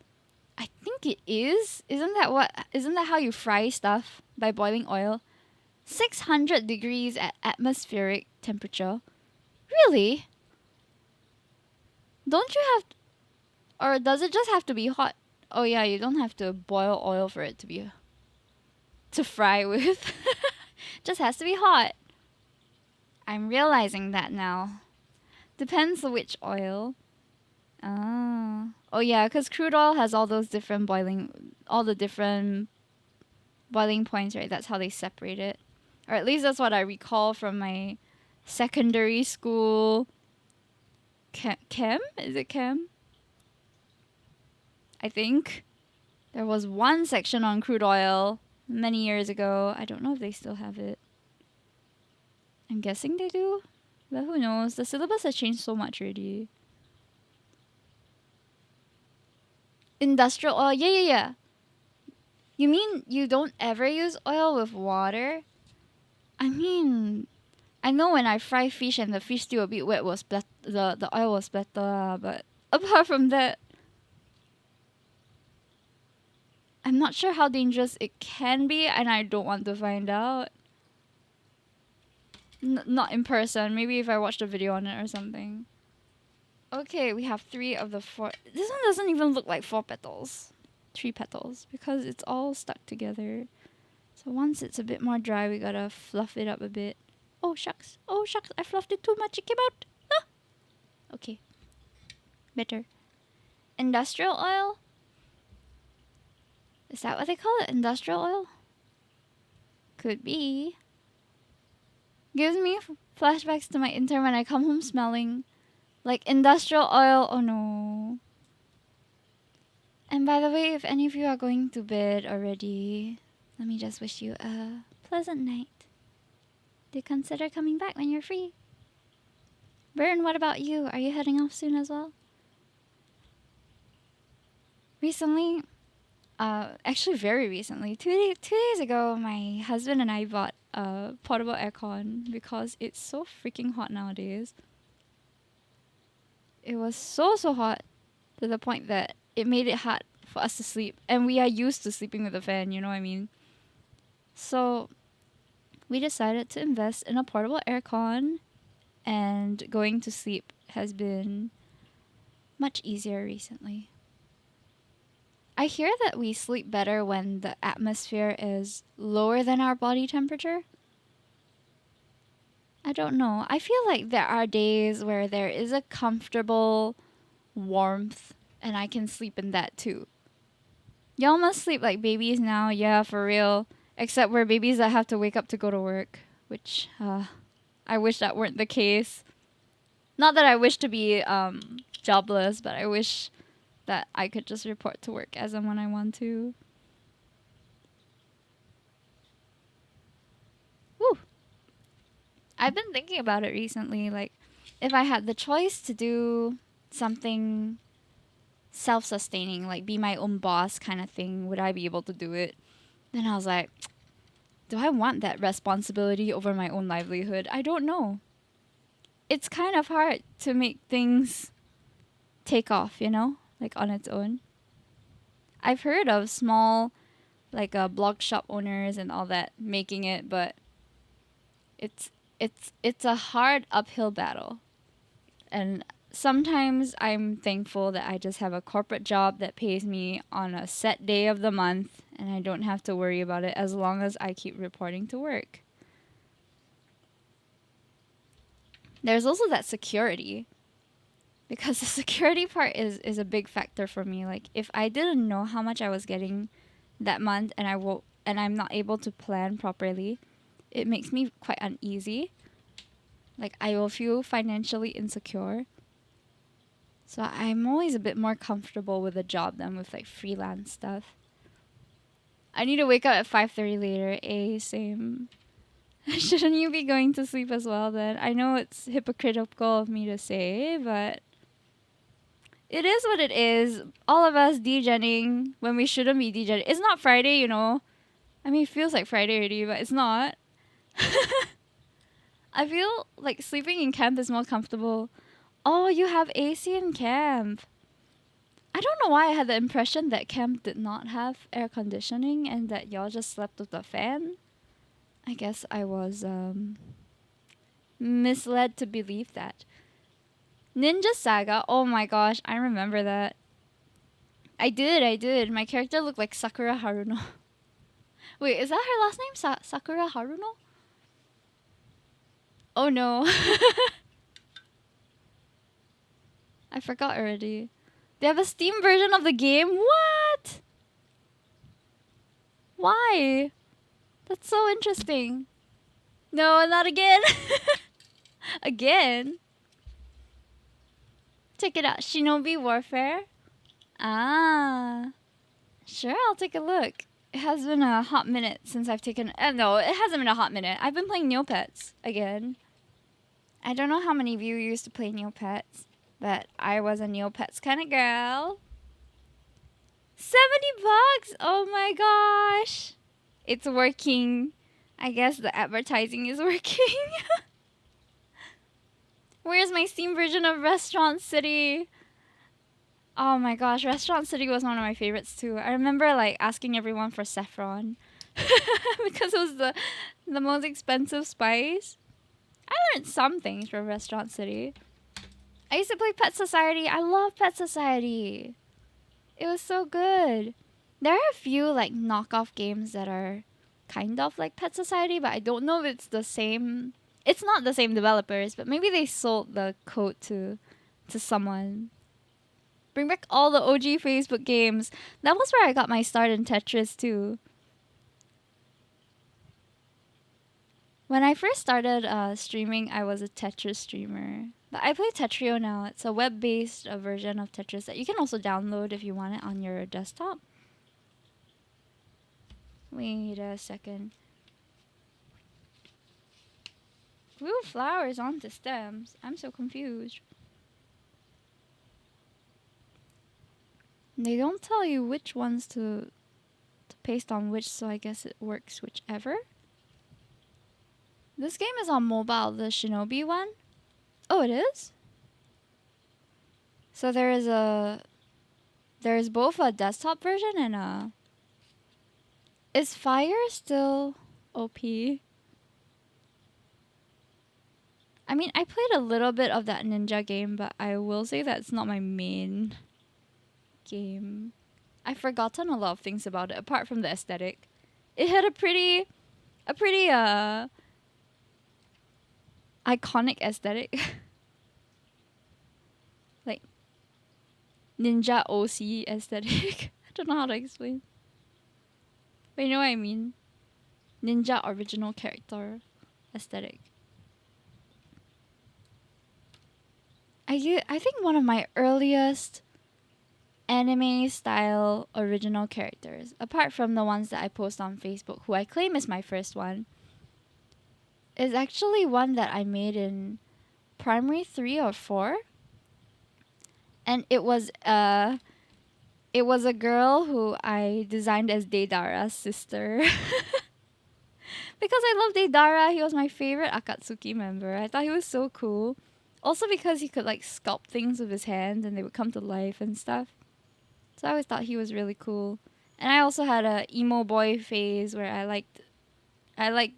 I think it is. Isn't that how you fry stuff? By boiling oil? 600 degrees at atmospheric temperature. Really? Don't you have or does it just have to be hot? Oh yeah, you don't have to boil oil for it to fry with. Just has to be hot. I'm realizing that now. Depends on which oil. Ah. Oh yeah, cuz crude oil has all the different boiling points, right? That's how they separate it. Or at least that's what I recall from my secondary school chem? Is it chem? I think there was one section on crude oil many years ago. I don't know if they still have it. I'm guessing they do, but who knows? The syllabus has changed so much already. Industrial oil, yeah, yeah, yeah. You mean you don't ever use oil with water? I mean, I know when I fry fish and the fish still a bit wet the oil was better, but apart from that, I'm not sure how dangerous it can be, and I don't want to find out. Not in person. Maybe if I watched a video on it or something. Okay, we have 3 of the 4. This one doesn't even look like 4 petals. 3 petals because it's all stuck together. So once it's a bit more dry, we gotta fluff it up a bit. Oh shucks. Oh shucks. I fluffed it too much. It came out. Ah! Okay. Better. Industrial oil? Is that what they call it? Industrial oil? Could be. Gives me flashbacks to my intern when I come home smelling like industrial oil. Oh no. And by the way, if any of you are going to bed already, let me just wish you a pleasant night. Do consider coming back when you're free. Bern, what about you? Are you heading off soon as well? Recently, actually very recently, 2 days ago, my husband and I bought a portable aircon because it's so freaking hot nowadays. It was so hot to the point that it made it hard for us to sleep. And we are used to sleeping with a fan, you know what I mean? So we decided to invest in a portable aircon, and going to sleep has been much easier recently. I hear that we sleep better when the atmosphere is lower than our body temperature. I don't know. I feel like there are days where there is a comfortable warmth and I can sleep in that too. Y'all must sleep like babies now, yeah, for real. Except we're babies that have to wake up to go to work, which I wish that weren't the case. Not that I wish to be jobless, but I wish that I could just report to work as and when I want to. Woo! I've been thinking about it recently. Like, if I had the choice to do something self-sustaining, like be my own boss kind of thing, would I be able to do it? Then I was like, do I want that responsibility over my own livelihood? I don't know. It's kind of hard to make things take off, you know, like on its own. I've heard of small, like blog shop owners and all that making it, but it's a hard uphill battle. And sometimes I'm thankful that I just have a corporate job that pays me on a set day of the month and I don't have to worry about it as long as I keep reporting to work. There's also that security, because the security part is a big factor for me. Like, if I didn't know how much I was getting that month and I'm not able to plan properly, it makes me quite uneasy. Like, I will feel financially insecure. So I'm always a bit more comfortable with a job than with like freelance stuff. I need to wake up at 5:30 later. Same. Shouldn't you be going to sleep as well then? I know it's hypocritical of me to say, but it is what it is. All of us degenning when we shouldn't be degenning. It's not Friday, you know. I mean, it feels like Friday already, but it's not. I feel like sleeping in camp is more comfortable. Oh, you have AC in camp. I don't know why I had the impression that camp did not have air conditioning and that y'all just slept with a fan. I guess I was misled to believe that. Ninja Saga, oh my gosh, I remember that. I did. My character looked like Sakura Haruno. Wait, is that her last name? Sakura Haruno? Oh no. I forgot already. They have a Steam version of the game? What? Why? That's so interesting. No, not again. Again? Check it out. Shinobi Warfare. Ah. Sure, I'll take a look. It has been a hot minute since I've taken... no, it hasn't been a hot minute. I've been playing Neopets again. I don't know how many of you used to play Neopets, but I was a Neopets kind of girl. $70? Oh my gosh. It's working. I guess the advertising is working. Where's my Steam version of Restaurant City? Oh my gosh, Restaurant City was one of my favorites too. I remember like asking everyone for saffron because it was the most expensive spice. I learned some things from Restaurant City. I used to play Pet Society. I love Pet Society. It was so good. There are a few like knockoff games that are kind of like Pet Society, but I don't know if it's the same. It's not the same developers, but maybe they sold the code to someone. Bring back all the OG Facebook games. That was where I got my start in Tetris too. When I first started streaming, I was a Tetris streamer. But I play Tetrio now. It's a web-based version of Tetris that you can also download if you want it on your desktop. Wait a second. Glue flowers onto stems. I'm so confused. They don't tell you which ones to paste on which, so I guess it works whichever. This game is on mobile, the Shinobi one. Oh, it is? So there is both a desktop version and a... Is Fire still OP? I mean, I played a little bit of that ninja game, but I will say that it's not my main game. I've forgotten a lot of things about it, apart from the aesthetic. It had a pretty iconic aesthetic. Like, ninja OC aesthetic. I don't know how to explain. But you know what I mean? Ninja original character aesthetic. I think one of my earliest anime style original characters, apart from the ones that I post on Facebook, who I claim is my first one, is actually one that I made in primary 3 or 4. And it was a girl who I designed as Deidara's sister. Because I love Deidara, he was my favorite Akatsuki member. I thought he was so cool. Also because he could like sculpt things with his hands and they would come to life and stuff. So I always thought he was really cool. And I also had a emo boy phase where I liked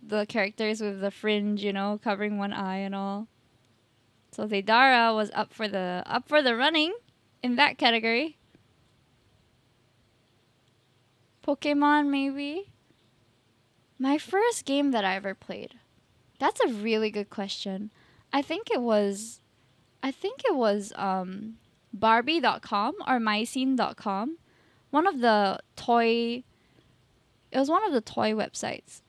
the characters with the fringe, you know, covering one eye and all. So Deidara was up for the running in that category. Pokemon maybe? My first game that I ever played. That's a really good question. I think it was Barbie.com or MyScene.com. It was one of the toy websites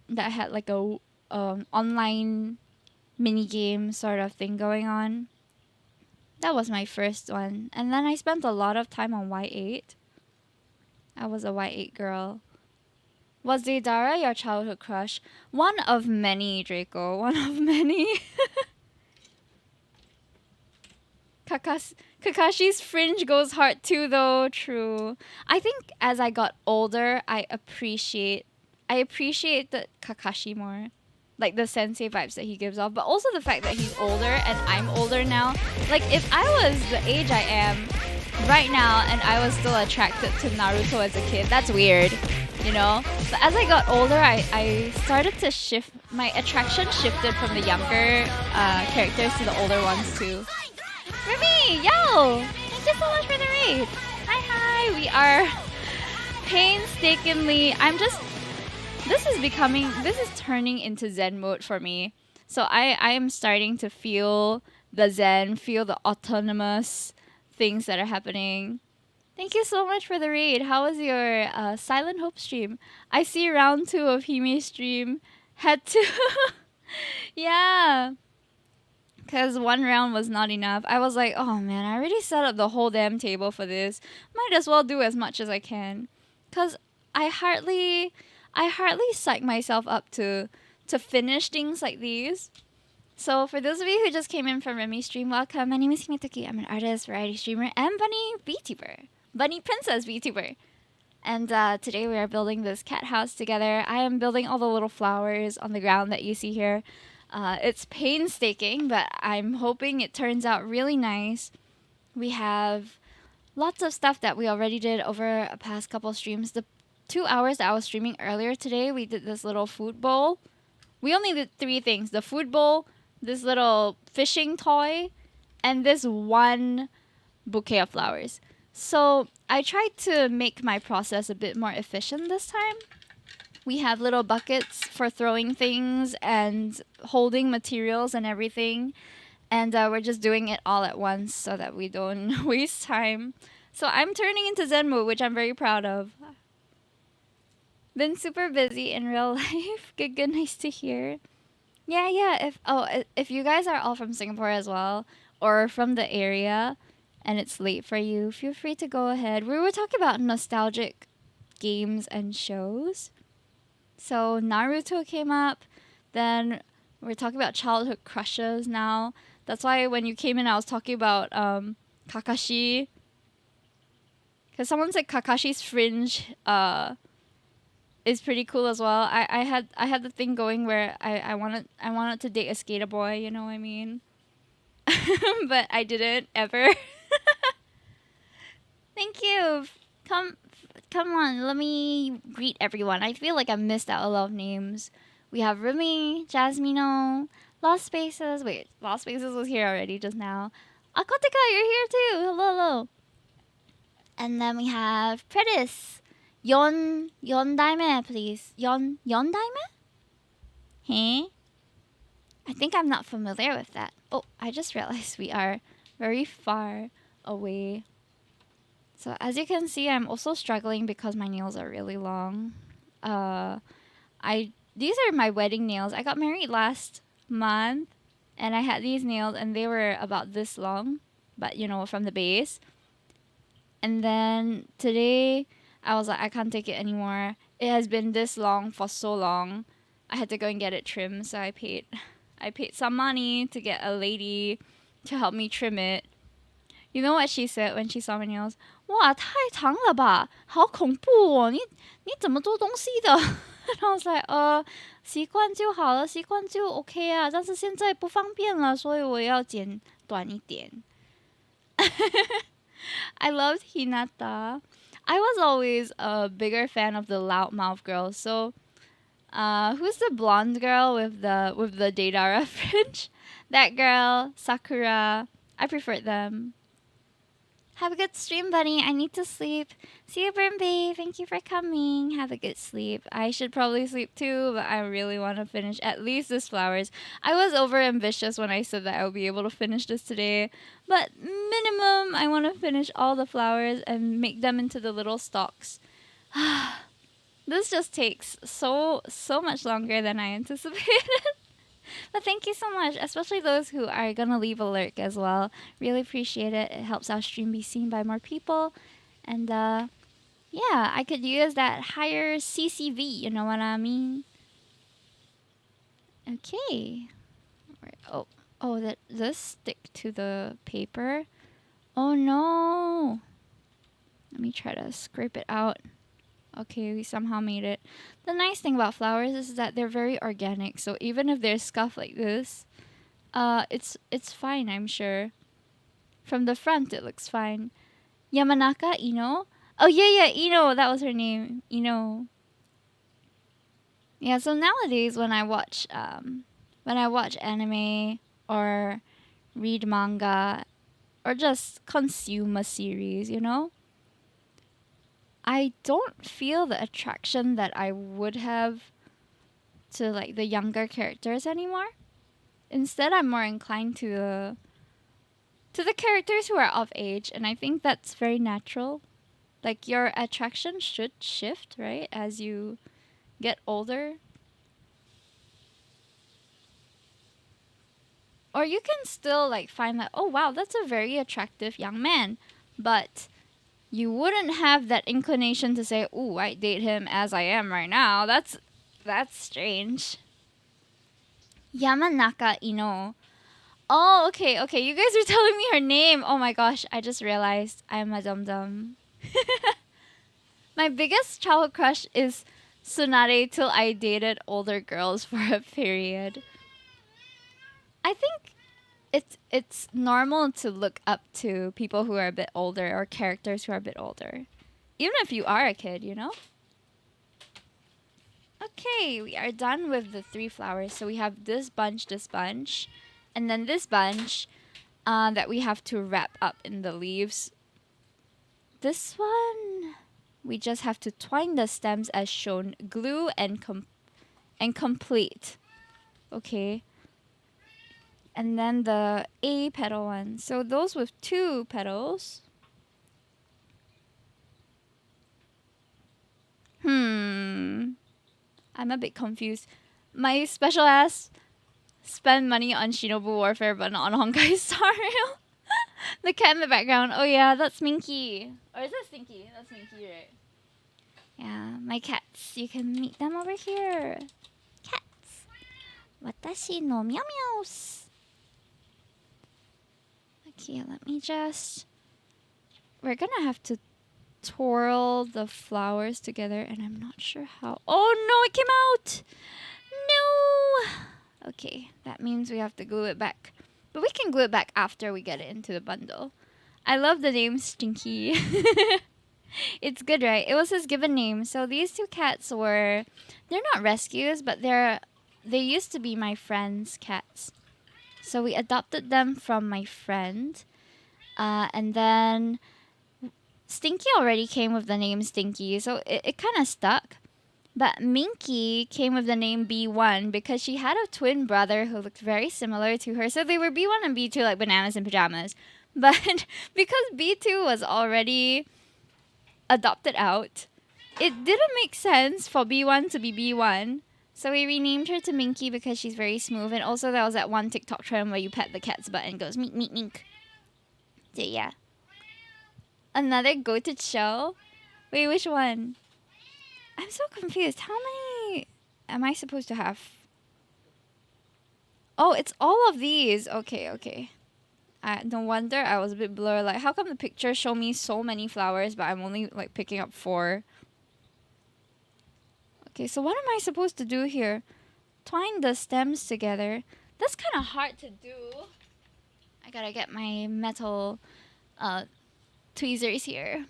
that had like a online mini game sort of thing going on. That was my first one. And then I spent a lot of time on Y8. I was a Y8 girl. Was Deidara your childhood crush? One of many, Draco. One of many. Kakashi's fringe goes hard too, though. True. I think as I got older, I appreciated Kakashi more. Like the sensei vibes that he gives off. But also the fact that he's older and I'm older now. Like if I was the age I am, right now and I was still attracted to Naruto as a kid. That's weird, you know? But as I got older, I started to shift. My attraction shifted from the younger characters to the older ones too. Remy, yo! Thank you so much for the raid. Hi. We are painstakingly. This is turning into Zen mode for me. So I am starting to feel the Zen, feel the autonomous things that are happening. Thank you so much for the raid. How was your Silent Hope stream? I see round 2 of Hime's stream. Had to. Yeah. Because one round was not enough. I was like, oh man, I already set up the whole damn table for this. Might as well do as much as I can. Because I hardly psych myself up to finish things like these. So for those of you who just came in from Remy's stream, welcome. My name is Himetoki. I'm an artist, variety streamer, and bunny VTuber. Bunny princess VTuber. And today we are building this cat house together. I am building all the little flowers on the ground that you see here. It's painstaking, but I'm hoping it turns out really nice. We have lots of stuff that we already did over a past couple streams. The 2 hours that I was streaming earlier today, we did this little food bowl. We only did 3 things. The food bowl, this little fishing toy, and this one bouquet of flowers. So I tried to make my process a bit more efficient this time. We have little buckets for throwing things and holding materials and everything. And we're just doing it all at once so that we don't waste time. So I'm turning into Zen mode, which I'm very proud of. Been super busy in real life. Good, nice to hear. Yeah. If you guys are all from Singapore as well, or from the area, and it's late for you, feel free to go ahead. We were talking about nostalgic games and shows. So Naruto came up. Then we're talking about childhood crushes now. That's why when you came in, I was talking about Kakashi. Because someone said Kakashi's fringe is pretty cool as well. I had the thing going where I wanted to date a skater boy, you know what I mean? But I didn't ever. Thank you. Come on, let me greet everyone. I feel like I missed out a lot of names. We have Rumi, Jasmino, Lost Spaces. Wait, Lost Spaces was here already just now. Akotika, you're here too. Hello. And then we have Predis. Yon daime, please. Yon daime? Hey? I think I'm not familiar with that. Oh, I just realized we are very far away. So as you can see, I'm also struggling because my nails are really long. These are my wedding nails. I got married last month, and I had these nails, and they were about this long, but you know, from the base. And then today, I was like, I can't take it anymore. It has been this long for so long. I had to go and get it trimmed, so I paid some money to get a lady to help me trim it. You know what she said when she saw my nails? 哇，太长了吧，好恐怖哦！你怎么做东西的？ And I was like, 习惯就好了，习惯就 OK 啊。但是现在不方便了，所以我要剪短一点。I loved Hinata. I was always a bigger fan of the loudmouth girls. So, who's the blonde girl with the Deidara fringe? That girl, Sakura. I preferred them. Have a good stream, buddy. I need to sleep. See you, Brimby. Thank you for coming. Have a good sleep. I should probably sleep too, but I really want to finish at least this flowers. I was over ambitious when I said that I would be able to finish this today, but minimum, I want to finish all the flowers and make them into the little stalks. This just takes so much longer than I anticipated. But thank you so much, especially those who are going to leave a lurk as well. Really appreciate it. It helps our stream be seen by more people. And yeah, I could use that higher CCV, you know what I mean? Okay. That does stick to the paper. Oh no. Let me try to scrape it out. Okay, we somehow made it. The nice thing about flowers is that they're very organic. So even if they're scuffed like this, it's fine, I'm sure. From the front, it looks fine. Yamanaka Ino. Oh yeah, Ino. That was her name. Ino. Yeah. So nowadays, when I watch anime or read manga or just consume a series, I don't feel the attraction that I would have to like the younger characters anymore. Instead, I'm more inclined to the characters who are of age, and I think that's very natural. Like your attraction should shift, right, as you get older. Or you can still like find that, oh wow, that's a very attractive young man, but you wouldn't have that inclination to say, "Ooh, I date him as I am right now." That's strange. Yamanaka Ino. Oh, okay. You guys are telling me her name. Oh my gosh, I just realized I'm a dum dum. My biggest childhood crush is Tsunade till I dated older girls for a period. I think it's normal to look up to people who are a bit older or characters who are a bit older. Even if you are a kid. Okay, we are done with the 3 flowers. So we have this bunch, and then this bunch that we have to wrap up in the leaves. This one, we just have to twine the stems as shown, glue and complete. Okay. And then the A petal one. So those with 2 petals. I'm a bit confused. My special ass spend money on Shinobu Warfare but not on Honkai Star Rail. The cat in the background. Oh yeah, that's Minky. Or is that Stinky? That's Minky, right? Yeah, my cats. You can meet them over here. Cats. Watashi no meow meows. Okay, let me just... We're gonna have to twirl the flowers together, and I'm not sure how. Oh no, it came out! No! Okay, that means we have to glue it back. But we can glue it back after we get it into the bundle. I love the name Stinky. It's good, right? It was his given name. So these 2 cats they're not rescues, but they used to be my friend's cats. So we adopted them from my friend. And then Stinky already came with the name Stinky, so it kind of stuck. But Minky came with the name B1 because she had a twin brother who looked very similar to her. So they were B1 and B2 like bananas in pajamas. But because B2 was already adopted out, it didn't make sense for B1 to be B1. So we renamed her to Minky because she's very smooth. And also there was that one TikTok trend where you pet the cat's butt and it goes mink, mink, mink. So yeah. Another goated show? Wait, which one? I'm so confused. How many am I supposed to have? Oh, it's all of these. Okay. No wonder I was a bit blurred. Like, how come the pictures show me so many flowers, but I'm only like picking up 4? Okay, so what am I supposed to do here? Twine the stems together. That's kind of hard to do. I gotta get my metal tweezers here.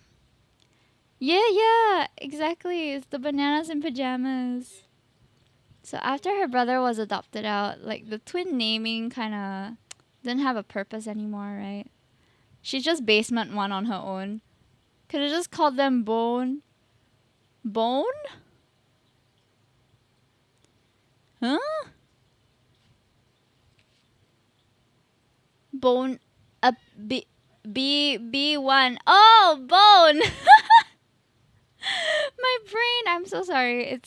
Yeah, exactly. It's the bananas in pajamas. So after her brother was adopted out, like the twin naming kind of didn't have a purpose anymore, right? She's just basement 1 on her own. Could have just called them Bone. Bone? Huh? Bone. B1. Oh, Bone. My brain. I'm so sorry.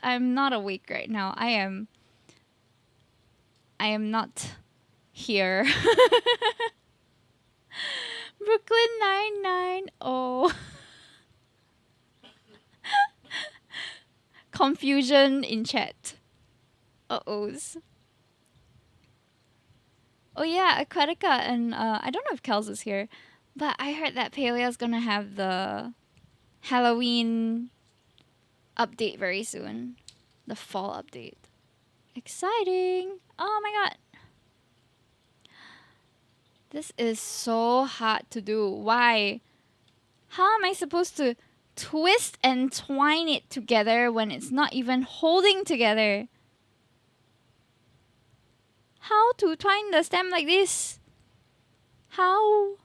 I'm not awake right now. I am not here. Brooklyn 99. Oh. Confusion in chat. Uh-ohs. Oh yeah, Aquatica and I don't know if Kels is here, but I heard that Palea's gonna have the Halloween update very soon. The fall update. Exciting! Oh my god. This is so hard to do. Why? How am I supposed to twist and twine it together when it's not even holding together? How to twine the stem like this? How?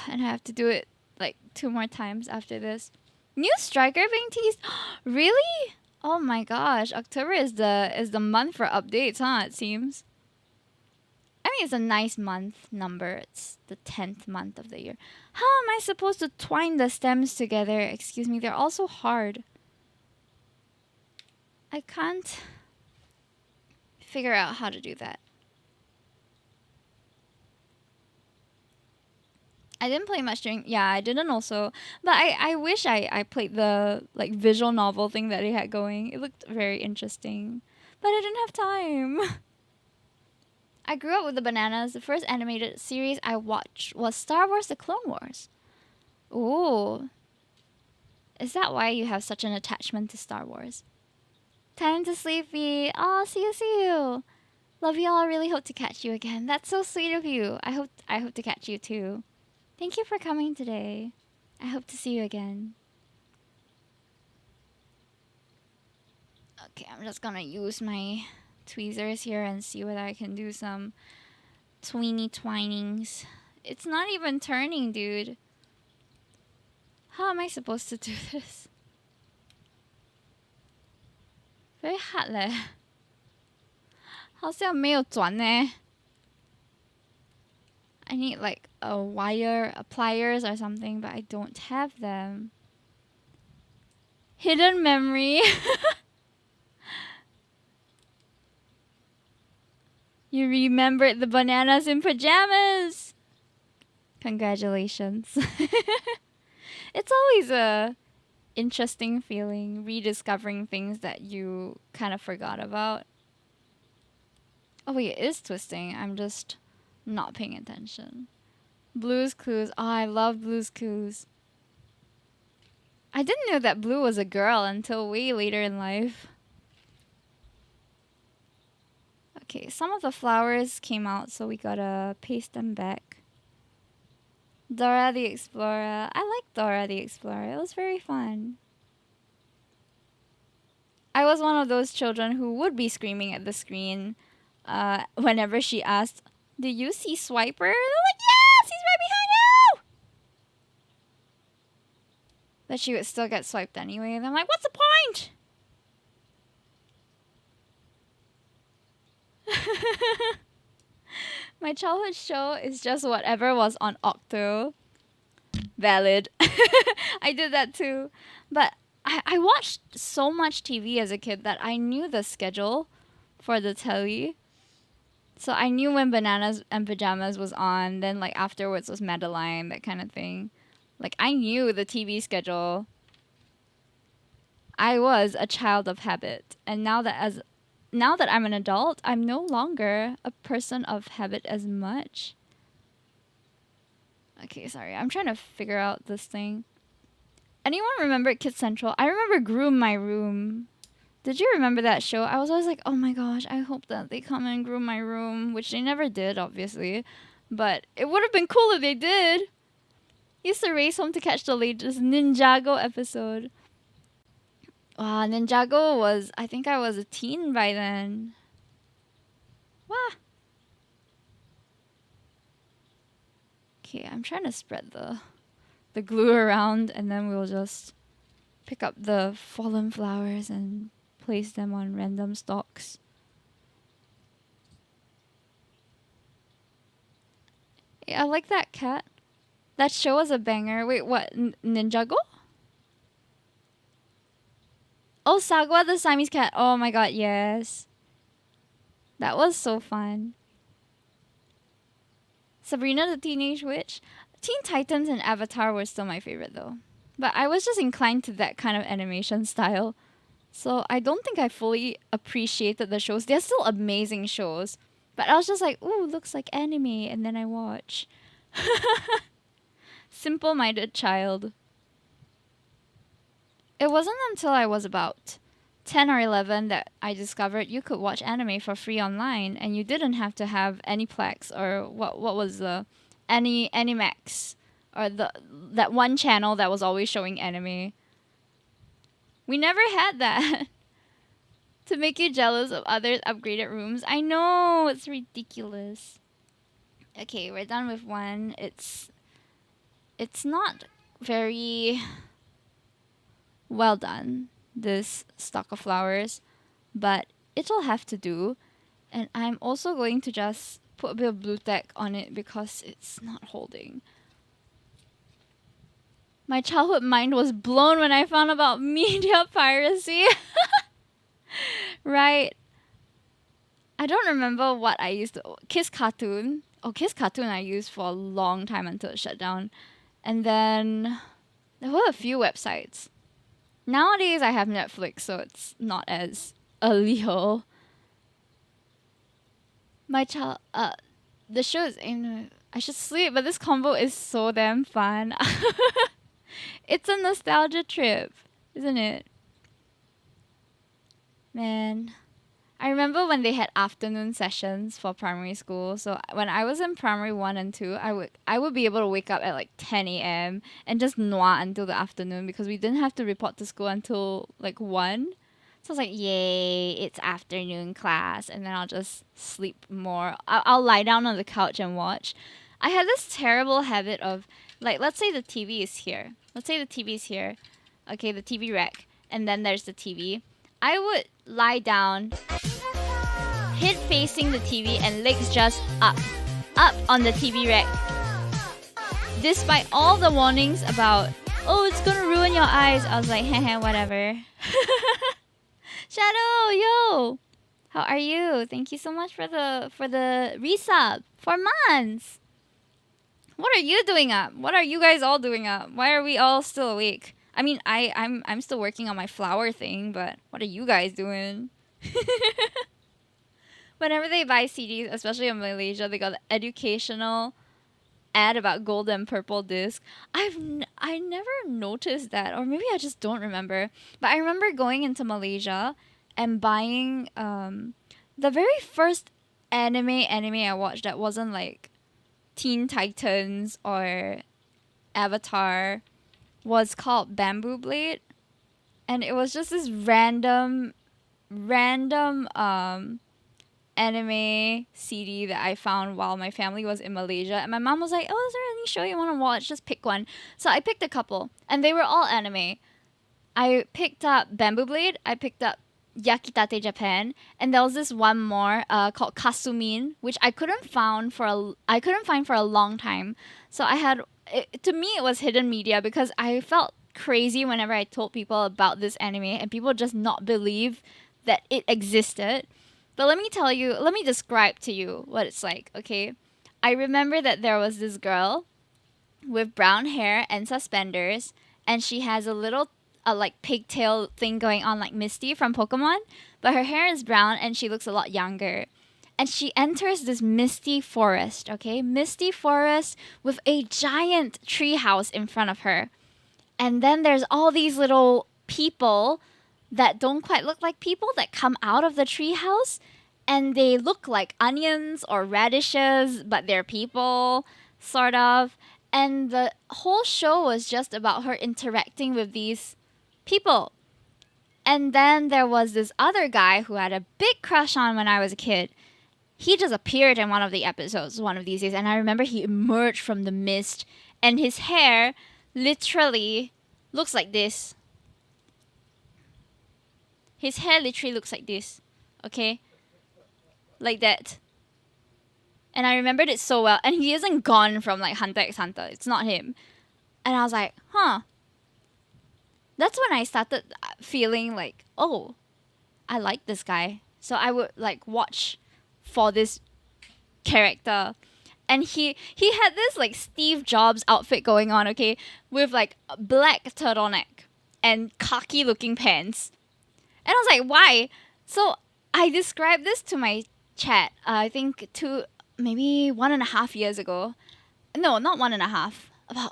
And I have to do it like 2 more times after this. New striker being teased? Really? Oh my gosh, October is the month for updates, huh? It seems. I mean, it's a nice month number. It's the 10th month of the year. How am I supposed to twine the stems together? Excuse me, they're all so hard. I can't figure out how to do that. I didn't play much during. Yeah, I didn't also. But I wish I played the like visual novel thing that they had going. It looked very interesting. But I didn't have time. I grew up with the bananas. The first animated series I watched was Star Wars The Clone Wars. Ooh. Is that why you have such an attachment to Star Wars? Time to sleepy. Oh, see you. Love you all. I really hope to catch you again. That's so sweet of you. I hope to catch you too. Thank you for coming today. I hope to see you again. Okay, I'm just gonna use my tweezers here and see whether I can do some tweeny twinings. It's not even turning, dude. How am I supposed to do this? Very hard leh. 好像没有转呢. I need like a wire, a pliers or something, but I don't have them. Hidden memory. You remembered the bananas in pajamas. Congratulations. It's always a interesting feeling rediscovering things that you kind of forgot about. Oh wait, it is twisting. I'm just not paying attention. Blue's Clues. Oh, I love Blue's Clues. I didn't know that Blue was a girl until way later in life. Okay, some of the flowers came out, so we gotta paste them back. Dora the Explorer. I like Dora the Explorer. It was very fun. I was one of those children who would be screaming at the screen whenever she asked, "Do you see Swiper?" And I'm like, "Yes, he's right behind you!" But she would still get swiped anyway. And I'm like, "What's the point?" My childhood show is just whatever was on Octo. Valid. I did that too. But I watched so much TV as a kid that I knew the schedule for the telly. So I knew when Bananas and Pajamas was on, then like afterwards was Madeline, that kind of thing. Like I knew the TV schedule. I was a child of habit. And now that I'm an adult, I'm no longer a person of habit as much. Okay, sorry. I'm trying to figure out this thing. Anyone remember Kids Central? I remember Groom My Room. Did you remember that show? I was always like, oh my gosh, I hope that they come and groom my room, which they never did, obviously. But it would have been cool if they did. Used to race home to catch the latest Ninjago episode. Wow, Ninjago was, I think I was a teen by then. Wow. Okay, I'm trying to spread the glue around, and then we'll just pick up the fallen flowers and place them on random stalks. Yeah, I like that cat. That show was a banger. Wait, what? Ninjago? Oh, Sagwa the Siamese cat. Oh my god, yes. That was so fun. Sabrina the Teenage Witch. Teen Titans and Avatar were still my favorite though. But I was just inclined to that kind of animation style. So I don't think I fully appreciated the shows. They're still amazing shows. But I was just like, ooh, looks like anime. And then I watch. Simple-minded child. It wasn't until I was about 10 or 11 that I discovered you could watch anime for free online and you didn't have to have Aniplex or what was the Animax or that one channel that was always showing anime. We never had that. To make you jealous of others' upgraded rooms. I know, it's ridiculous. Okay, we're done with one. It's not very well done, this stock of flowers, but it'll have to do. And I'm also going to just put a bit of blue tack on it because it's not holding. My childhood mind was blown when I found about media piracy. Right. I don't remember what I used to. Kiss Cartoon. Oh, Kiss Cartoon I used for a long time until it shut down. And then there were a few websites. Nowadays I have Netflix, so it's not as illegal. The show is I should sleep, but this combo is so damn fun. It's a nostalgia trip, isn't it? Man, I remember when they had afternoon sessions for primary school. So when I was in primary 1 and 2, I would be able to wake up at like 10 a.m. and just nua until the afternoon because we didn't have to report to school until like 1. So I was like, yay, it's afternoon class. And then I'll just sleep more. I'll lie down on the couch and watch. I had this terrible habit of, like, let's say the TV is here. Let's say the TV is here. Okay, the TV rack. And then there's the TV. I would lie down, head facing the TV, and legs just up on the TV rack. Despite all the warnings about, oh, it's gonna ruin your eyes, I was like, heh, whatever. Shadow, yo, how are you? Thank you so much for the resub for months. What are you doing up? What are you guys all doing up? Why are we all still awake? I mean, I'm still working on my flower thing, but what are you guys doing? Whenever they buy CDs, especially in Malaysia, they got the educational ad about gold and purple disc. I never noticed that, or maybe I just don't remember. But I remember going into Malaysia and buying the very first anime I watched that wasn't like Teen Titans or Avatar was called Bamboo Blade, and it was just this random anime CD that I found while my family was in Malaysia. And my mom was like, oh, is there any show you want to watch? Just pick one. So I picked a couple, and they were all anime. I picked up Bamboo Blade. I picked up Yakitate Japan, and there was this one more called Kasumin, which I couldn't find for a long time. So to me it was hidden media because I felt crazy whenever I told people about this anime, and people just not believe that it existed. But let me describe to you what it's like, okay? I remember that there was this girl with brown hair and suspenders, and she has a little like pigtail thing going on like Misty from Pokemon, but her hair is brown and she looks a lot younger. And she enters this misty forest, okay? Misty forest with a giant tree house in front of her. And then there's all these little people that don't quite look like people that come out of the tree house, and they look like onions or radishes, but they're people, sort of. And the whole show was just about her interacting with these people. And then there was this other guy who had a big crush on when I was a kid. He just appeared in one of the episodes one of these days, and I remember he emerged from the mist, and his hair literally looks like this. His hair literally looks like this, okay? Like that. And I remembered it so well. And he isn't gone from like Hunter x Hunter. It's not him. And I was like, huh. That's when I started feeling like, oh, I like this guy. So I would like watch for this character. And he had this like Steve Jobs outfit going on, okay, with like a black turtleneck and khaki looking pants. And I was like, why? So I described this to my chat, I think maybe 1.5 years ago. No, not 1.5.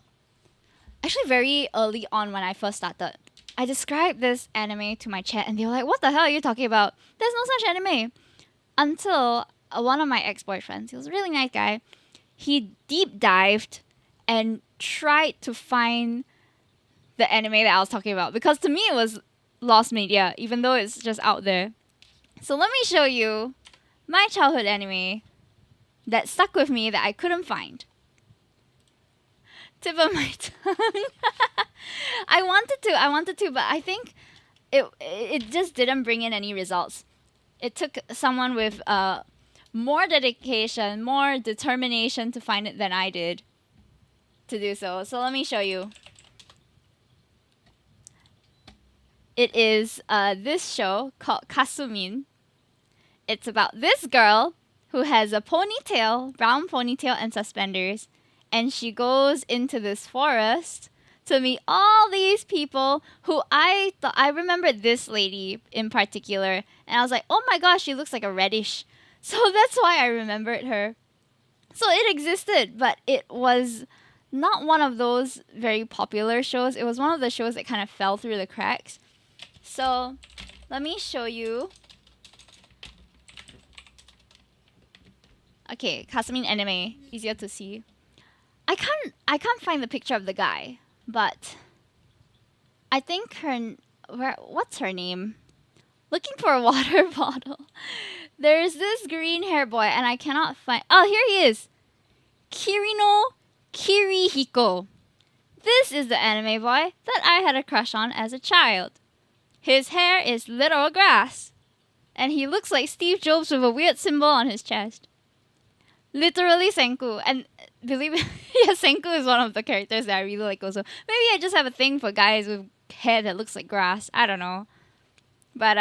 Actually very early on when I first started. I described this anime to my chat and they were like, what the hell are you talking about? There's no such anime. Until one of my ex-boyfriends, he was a really nice guy, he deep dived and tried to find the anime that I was talking about, because to me it was lost media, even though it's just out there. So let me show you my childhood anime that stuck with me that I couldn't find. Tip of my tongue. I wanted to, but I think it just didn't bring in any results. It took someone with more dedication, more determination to find it than I did to do so. So let me show you. It is this show called Kasumin. It's about this girl who has a ponytail, brown ponytail and suspenders, and she goes into this forest to meet all these people who I thought, I remember this lady in particular, and I was like, oh my gosh, she looks like a reddish. So that's why I remembered her. So it existed, but it was not one of those very popular shows. It was one of the shows that kind of fell through the cracks. So let me show you. Okay, Kasumin anime, easier to see. I can't find the picture of the guy, but I think what's her name? Looking for a water bottle. There's this green hair boy, and I cannot find. Oh, here he is. Kirino Kirihiko. This is the anime boy that I had a crush on as a child. His hair is literal grass, and he looks like Steve Jobs with a weird symbol on his chest. Literally Senku. And believe it, yeah, Senku is one of the characters that I really like also. Maybe I just have a thing for guys with hair that looks like grass. I don't know. But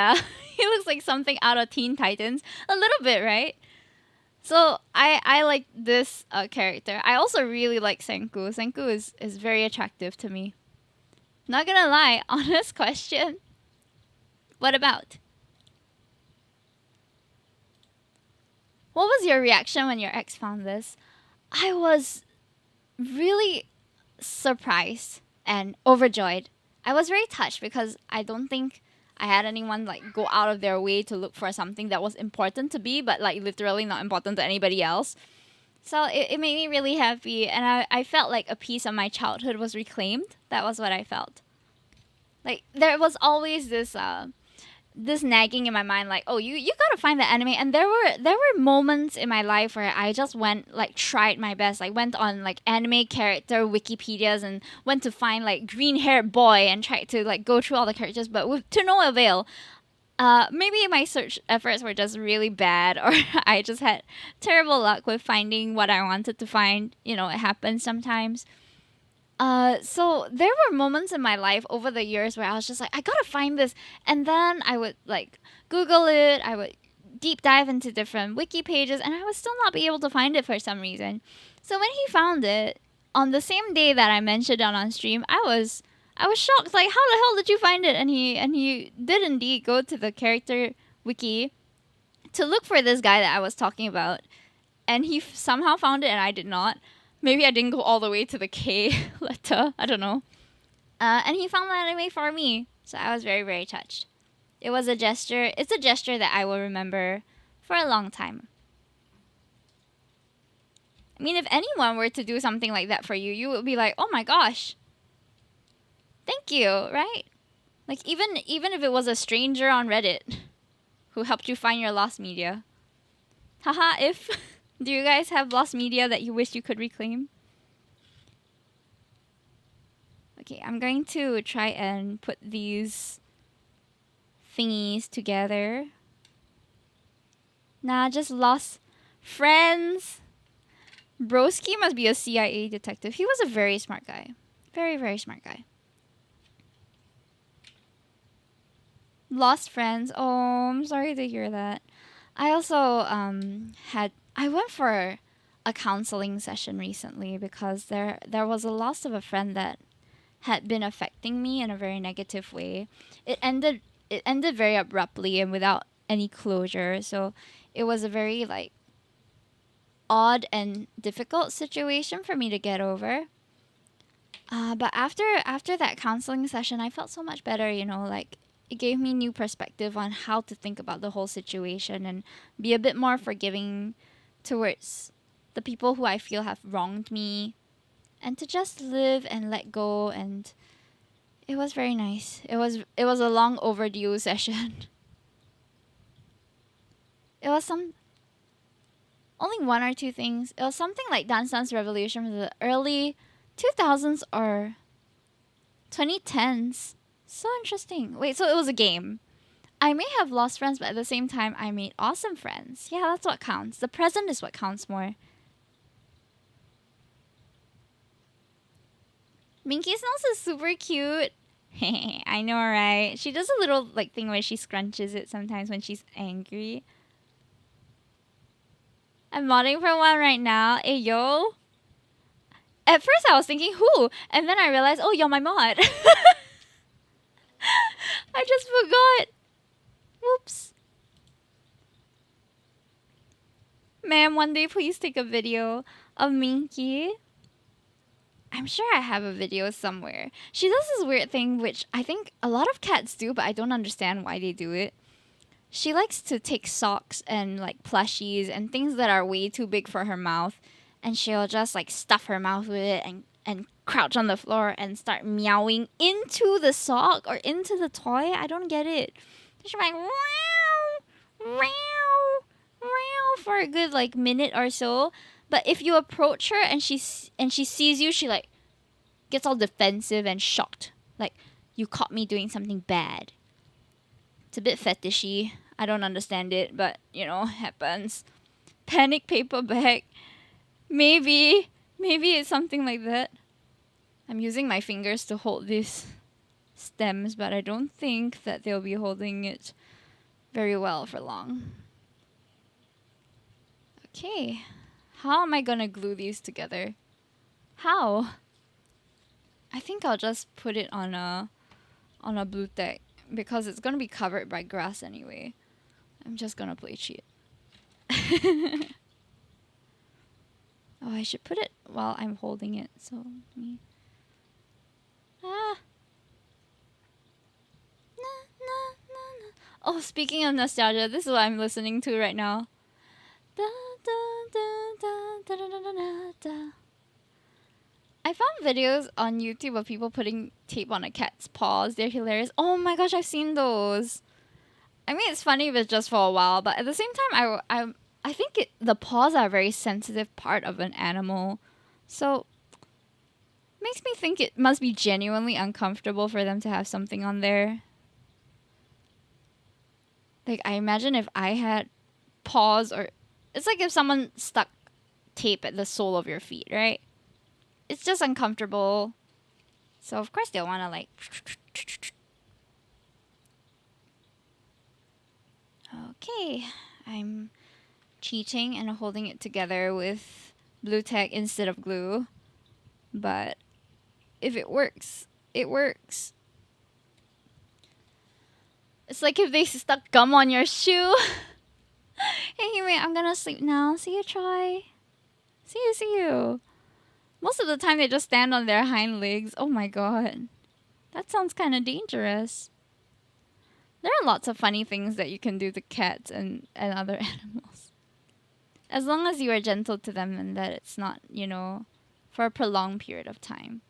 he looks like something out of Teen Titans. A little bit, right? So I like this character. I also really like Senku. Senku is very attractive to me. Not gonna lie, honest question. What about? What was your reaction when your ex found this? I was really surprised and overjoyed. I was very touched because I don't think I had anyone like go out of their way to look for something that was important to me, but like literally not important to anybody else. So it made me really happy, and I felt like a piece of my childhood was reclaimed. That was what I felt. Like there was always this nagging in my mind, like, oh, you gotta find the anime. And there were moments in my life where I just went, like, tried my best, like went on like anime character Wikipedias and went to find like green haired boy and tried to like go through all the characters, but to no avail. Maybe my search efforts were just really bad, or I just had terrible luck with finding what I wanted to find. You know, it happens sometimes. So there were moments in my life over the years where I was just like, I gotta find this. And then I would like Google it, I would deep dive into different wiki pages, and I would still not be able to find it for some reason. So when he found it, on the same day that I mentioned it on stream, I was shocked. Like, how the hell did you find it? And he did indeed go to the character wiki to look for this guy that I was talking about. And he somehow found it and I did not. Maybe I didn't go all the way to the K letter. I don't know. And he found the anime for me. So I was very, very touched. It was a gesture. It's a gesture that I will remember for a long time. I mean, if anyone were to do something like that for you, you would be like, oh my gosh. Thank you, right? Like, even if it was a stranger on Reddit who helped you find your lost media. Haha, if... Do you guys have lost media that you wish you could reclaim? Okay, I'm going to try and put these thingies together. Nah, just lost friends. Broski must be a CIA detective. He was a very smart guy. Very, very smart guy. Lost friends. Oh, I'm sorry to hear that. I also I went for a counseling session recently because there was a loss of a friend that had been affecting me in a very negative way. It ended very abruptly and without any closure. So it was a very like odd and difficult situation for me to get over. But after that counseling session, I felt so much better. You know, like it gave me new perspective on how to think about the whole situation and be a bit more forgiving towards the people who I feel have wronged me. and to just live and let go, and it was very nice. It was a long overdue session. It was some only one or two things. It was something like Dance Dance Revolution from the early 2000s or 2010s. So interesting. Wait, so it was a game. I may have lost friends, but at the same time, I made awesome friends. Yeah, that's what counts. The present is what counts more. Minky's nose is super cute. I know, right? She does a little like thing where she scrunches it sometimes when she's angry. I'm modding for one right now. Hey, yo. At first, I was thinking who, and then I realized, oh, you're my mod. I just forgot. Whoops. Ma'am, one day please take a video of Minky. I'm sure I have a video somewhere. She does this weird thing, which I think a lot of cats do, but I don't understand why they do it. She likes to take socks and like plushies and things that are way too big for her mouth, and she'll just like stuff her mouth with it and crouch on the floor and start meowing into the sock or into the toy. I don't get it. She's like wow, wow, wow for a good like minute or so. But if you approach her and she sees you, she like gets all defensive and shocked. Like you caught me doing something bad. It's a bit fetishy. I don't understand it, but you know, happens. Panic paperback. Maybe it's something like that. I'm using my fingers to hold these stems, but I don't think that they'll be holding it very well for long. Okay. How am I gonna glue these together? How? I think I'll just put it on a blue tack because it's gonna be covered by grass anyway. I'm just gonna play cheat. Oh, I should put it while I'm holding it. So me. Ah. Oh, speaking of nostalgia, this is what I'm listening to right now. Da, da, da, da, da, da, da, da, da. I found videos on YouTube of people putting tape on a cat's paws. They're hilarious. Oh my gosh, I've seen those. I mean, it's funny if it's just for a while, but at the same time, I think the paws are a very sensitive part of an animal. So, makes me think it must be genuinely uncomfortable for them to have something on there. Like, I imagine if I had paws, or it's like if someone stuck tape at the sole of your feet, right? It's just uncomfortable. So, of course, they'll want to, like... Okay, I'm cheating and holding it together with blue tack instead of glue. But if it works, it works. It's like if they stuck gum on your shoe. Anyway, I'm gonna sleep now. See you, Troy. See you. Most of the time they just stand on their hind legs. Oh my god. That sounds kind of dangerous. There are lots of funny things that you can do to cats and other animals. As long as you are gentle to them and that it's not, you know, for a prolonged period of time.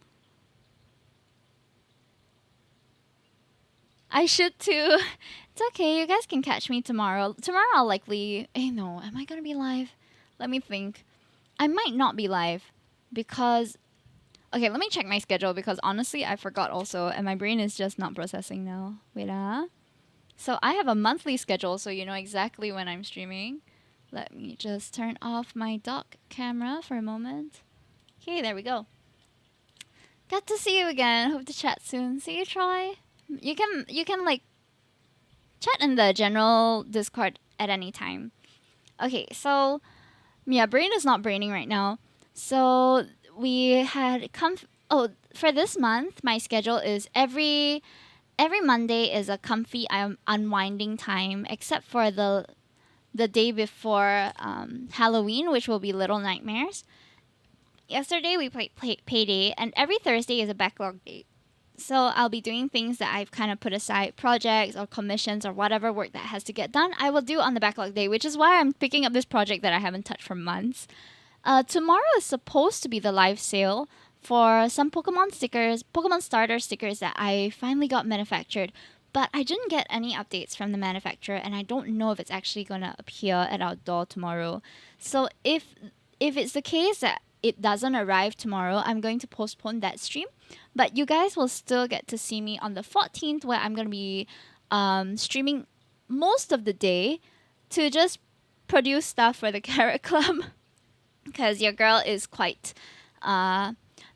I should too. It's okay, you guys can catch me tomorrow. Tomorrow I'll likely... no, am I gonna be live? Let me think. I might not be live because... Okay, let me check my schedule because honestly I forgot also and my brain is just not processing now. Wait So I have a monthly schedule so you know exactly when I'm streaming. Let me just turn off my dock camera for a moment. Okay, there we go. Got to see you again. Hope to chat soon. See you, Troy. You can like chat in the general Discord at any time. Okay, so yeah, brain is not braining right now. So we had for this month, my schedule is every Monday is a comfy unwinding time, except for the day before Halloween, which will be Little Nightmares. Yesterday we played Payday, and every Thursday is a backlog day. So I'll be doing things that I've kind of put aside, projects or commissions or whatever work that has to get done, I will do on the backlog day, which is why I'm picking up this project that I haven't touched for months. Tomorrow is supposed to be the live sale for some Pokemon stickers, Pokemon starter stickers that I finally got manufactured. But I didn't get any updates from the manufacturer, and I don't know if it's actually gonna appear at our door tomorrow. So if it's the case that it doesn't arrive tomorrow, I'm going to postpone that stream. But you guys will still get to see me on the 14th, where I'm gonna be streaming most of the day to just produce stuff for the Carrot Club because your girl is quite uh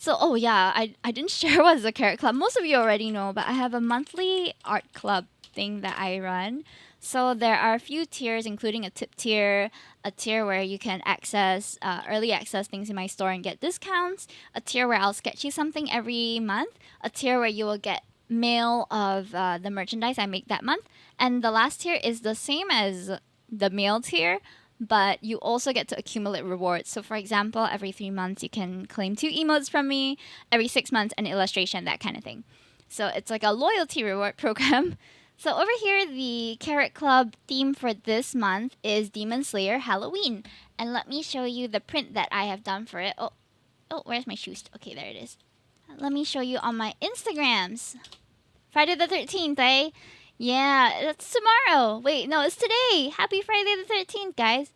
oh yeah, I didn't share what's the Carrot Club. Most of you already know, but I have a monthly art club thing that I run. So there are a few tiers, including a tip tier, a tier where you can access early access things in my store and get discounts, a tier where I'll sketch you something every month, a tier where you will get mail of the merchandise I make that month, and the last tier is the same as the mail tier, but you also get to accumulate rewards. So, for example, every 3 months you can claim 2 emotes from me, every 6 months an illustration, that kind of thing. So it's like a loyalty reward program. So over here, the Carrot Club theme for this month is Demon Slayer Halloween, and let me show you the print that I have done for it. Oh, where's my shoes? Okay, there it is. Let me show you on my Instagrams. Friday the 13th, eh? Yeah, that's tomorrow. Wait, no, it's today. Happy Friday the 13th, guys.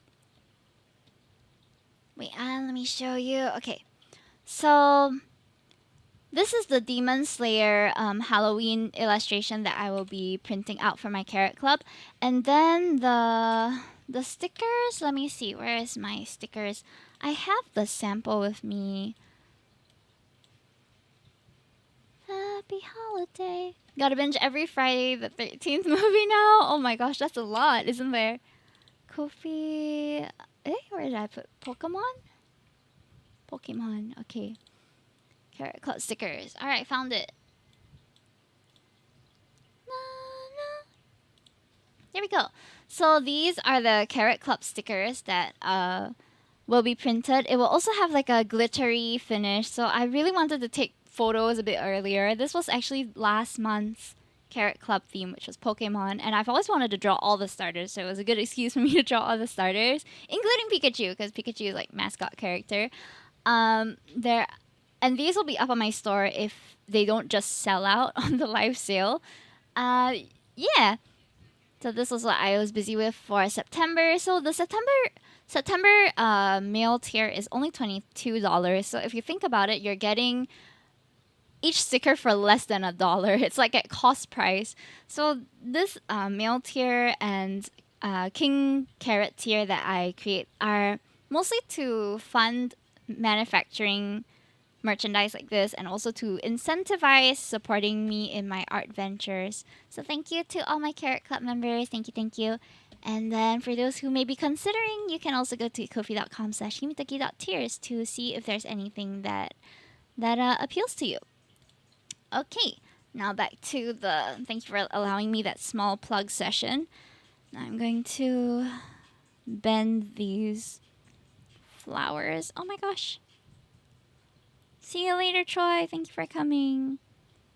Wait, let me show you. Okay, so this is the Demon Slayer Halloween illustration that I will be printing out for my Carrot Club. And then the stickers, let me see, where is my stickers? I have the sample with me. Happy holiday. Gotta binge every Friday the 13th movie now. Oh my gosh, that's a lot, isn't there? Kofi. Where did I put Pokemon? Pokemon. Okay. Carrot Club stickers. Alright, found it. There we go. So these are the Carrot Club stickers that will be printed. It will also have like a glittery finish. So I really wanted to take photos a bit earlier. This was actually last month's Carrot Club theme, which was Pokemon, and I've always wanted to draw all the starters, so it was a good excuse for me to draw all the starters, including Pikachu, because Pikachu is like mascot character. There, and these will be up on my store if they don't just sell out on the live sale. Yeah. So this was what I was busy with for September. So the September mail tier is only $22. So if you think about it, you're getting each sticker for less than $1. It's like at cost price. So this mail tier and King Carrot tier that I create are mostly to fund manufacturing merchandise like this and also to incentivize supporting me in my art ventures. So thank you to all my Carrot Club members. Thank you, thank you. And then for those who may be considering, you can also go to ko-fi.com/himitaki.tears to see if there's anything that appeals to you. Okay, now back to the. Thank you for allowing me that small plug session. Now I'm going to bend these flowers. Oh my gosh. See you later, Troy. Thank you for coming.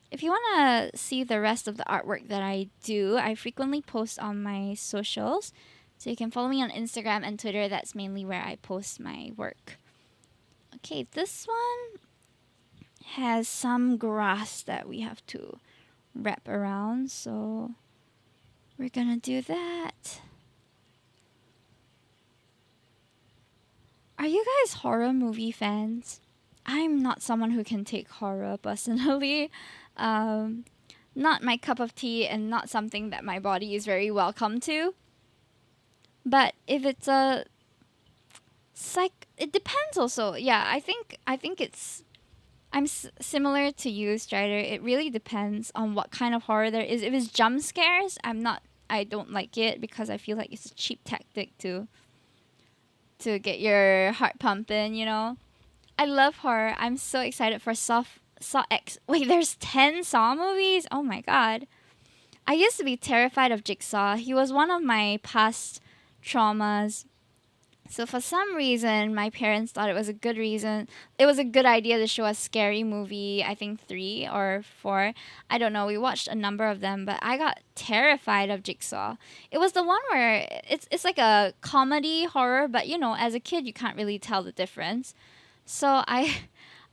If you want to see the rest of the artwork that I do, I frequently post on my socials. So you can follow me on Instagram and Twitter. That's mainly where I post my work. Okay, this one has some grass that we have to wrap around, so we're gonna do that. Are you guys horror movie fans? I'm not someone who can take horror personally. Not my cup of tea and not something that my body is very welcome to. But if it's a it depends also. Yeah, I think it's I'm similar to you, Strider. It really depends on what kind of horror there is. If it's jump scares, I don't like it because I feel like it's a cheap tactic to get your heart pumping, you know. I love horror. I'm so excited for Saw X. Wait, there's 10 Saw movies? Oh my god. I used to be terrified of Jigsaw. He was one of my past traumas. So for some reason, my parents thought it was a good reason. It was a good idea to show a scary movie. I think 3 or 4. I don't know. We watched a number of them, but I got terrified of Jigsaw. It was the one where it's like a comedy horror, but you know, as a kid, you can't really tell the difference. So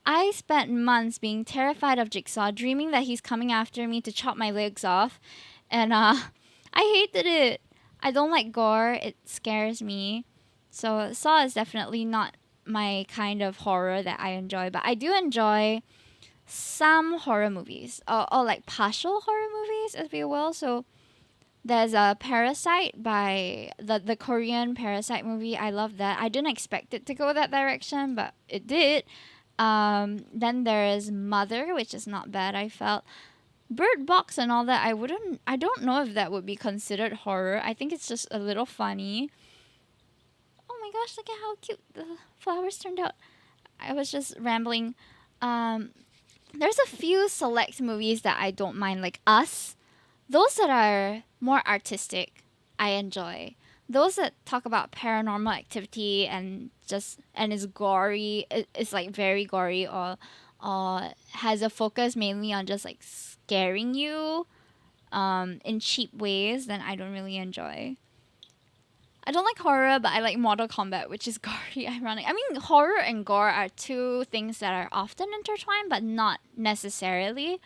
I spent months being terrified of Jigsaw, dreaming that he's coming after me to chop my legs off. And I hated it. I don't like gore, it scares me. So Saw is definitely not my kind of horror that I enjoy, but I do enjoy some horror movies, or like partial horror movies, if you will. So there's a Parasite by the Korean Parasite movie. I love that. I didn't expect it to go that direction, but it did. Then there is Mother, which is not bad. I felt Bird Box and all that. I don't know if that would be considered horror. I think it's just a little funny. Oh my gosh! Look at how cute the flowers turned out. I was just rambling. Um, there's a few select movies that I don't mind, like Us. Those that are more artistic, I enjoy. Those that talk about paranormal activity and is gory, it's like very gory, or has a focus mainly on just like scaring you in cheap ways, then I don't really enjoy. I don't like horror, but I like Mortal Kombat, which is gory, ironic. I mean, horror and gore are two things that are often intertwined, but not necessarily.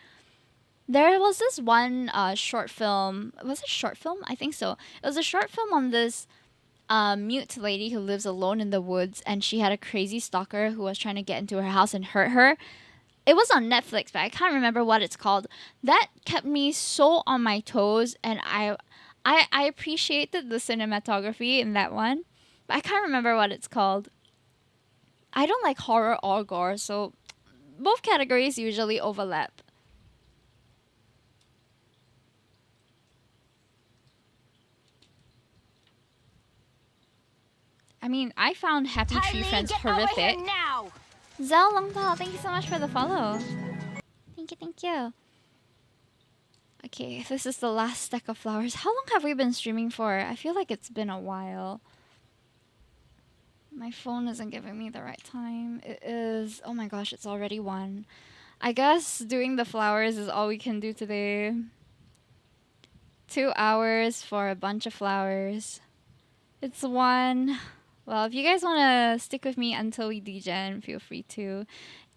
There was this one short film. Was it a short film? I think so. It was a short film on this mute lady who lives alone in the woods, and she had a crazy stalker who was trying to get into her house and hurt her. It was on Netflix, but I can't remember what it's called. That kept me so on my toes, and I appreciated the cinematography in that one, but I can't remember what it's called. I don't like horror or gore, so both categories usually overlap. I mean, I found Happy Tree Tylee, Friends get over here horrific. now! Zell Longtao, thank you so much for the follow. Thank you, thank you. Okay, this is the last stack of flowers. How long have we been streaming for? I feel like it's been a while. My phone isn't giving me the right time. It is, oh my gosh, it's already 1. I guess doing the flowers is all we can do today. 2 hours for a bunch of flowers. It's 1. Well, if you guys want to stick with me until we degen, feel free to.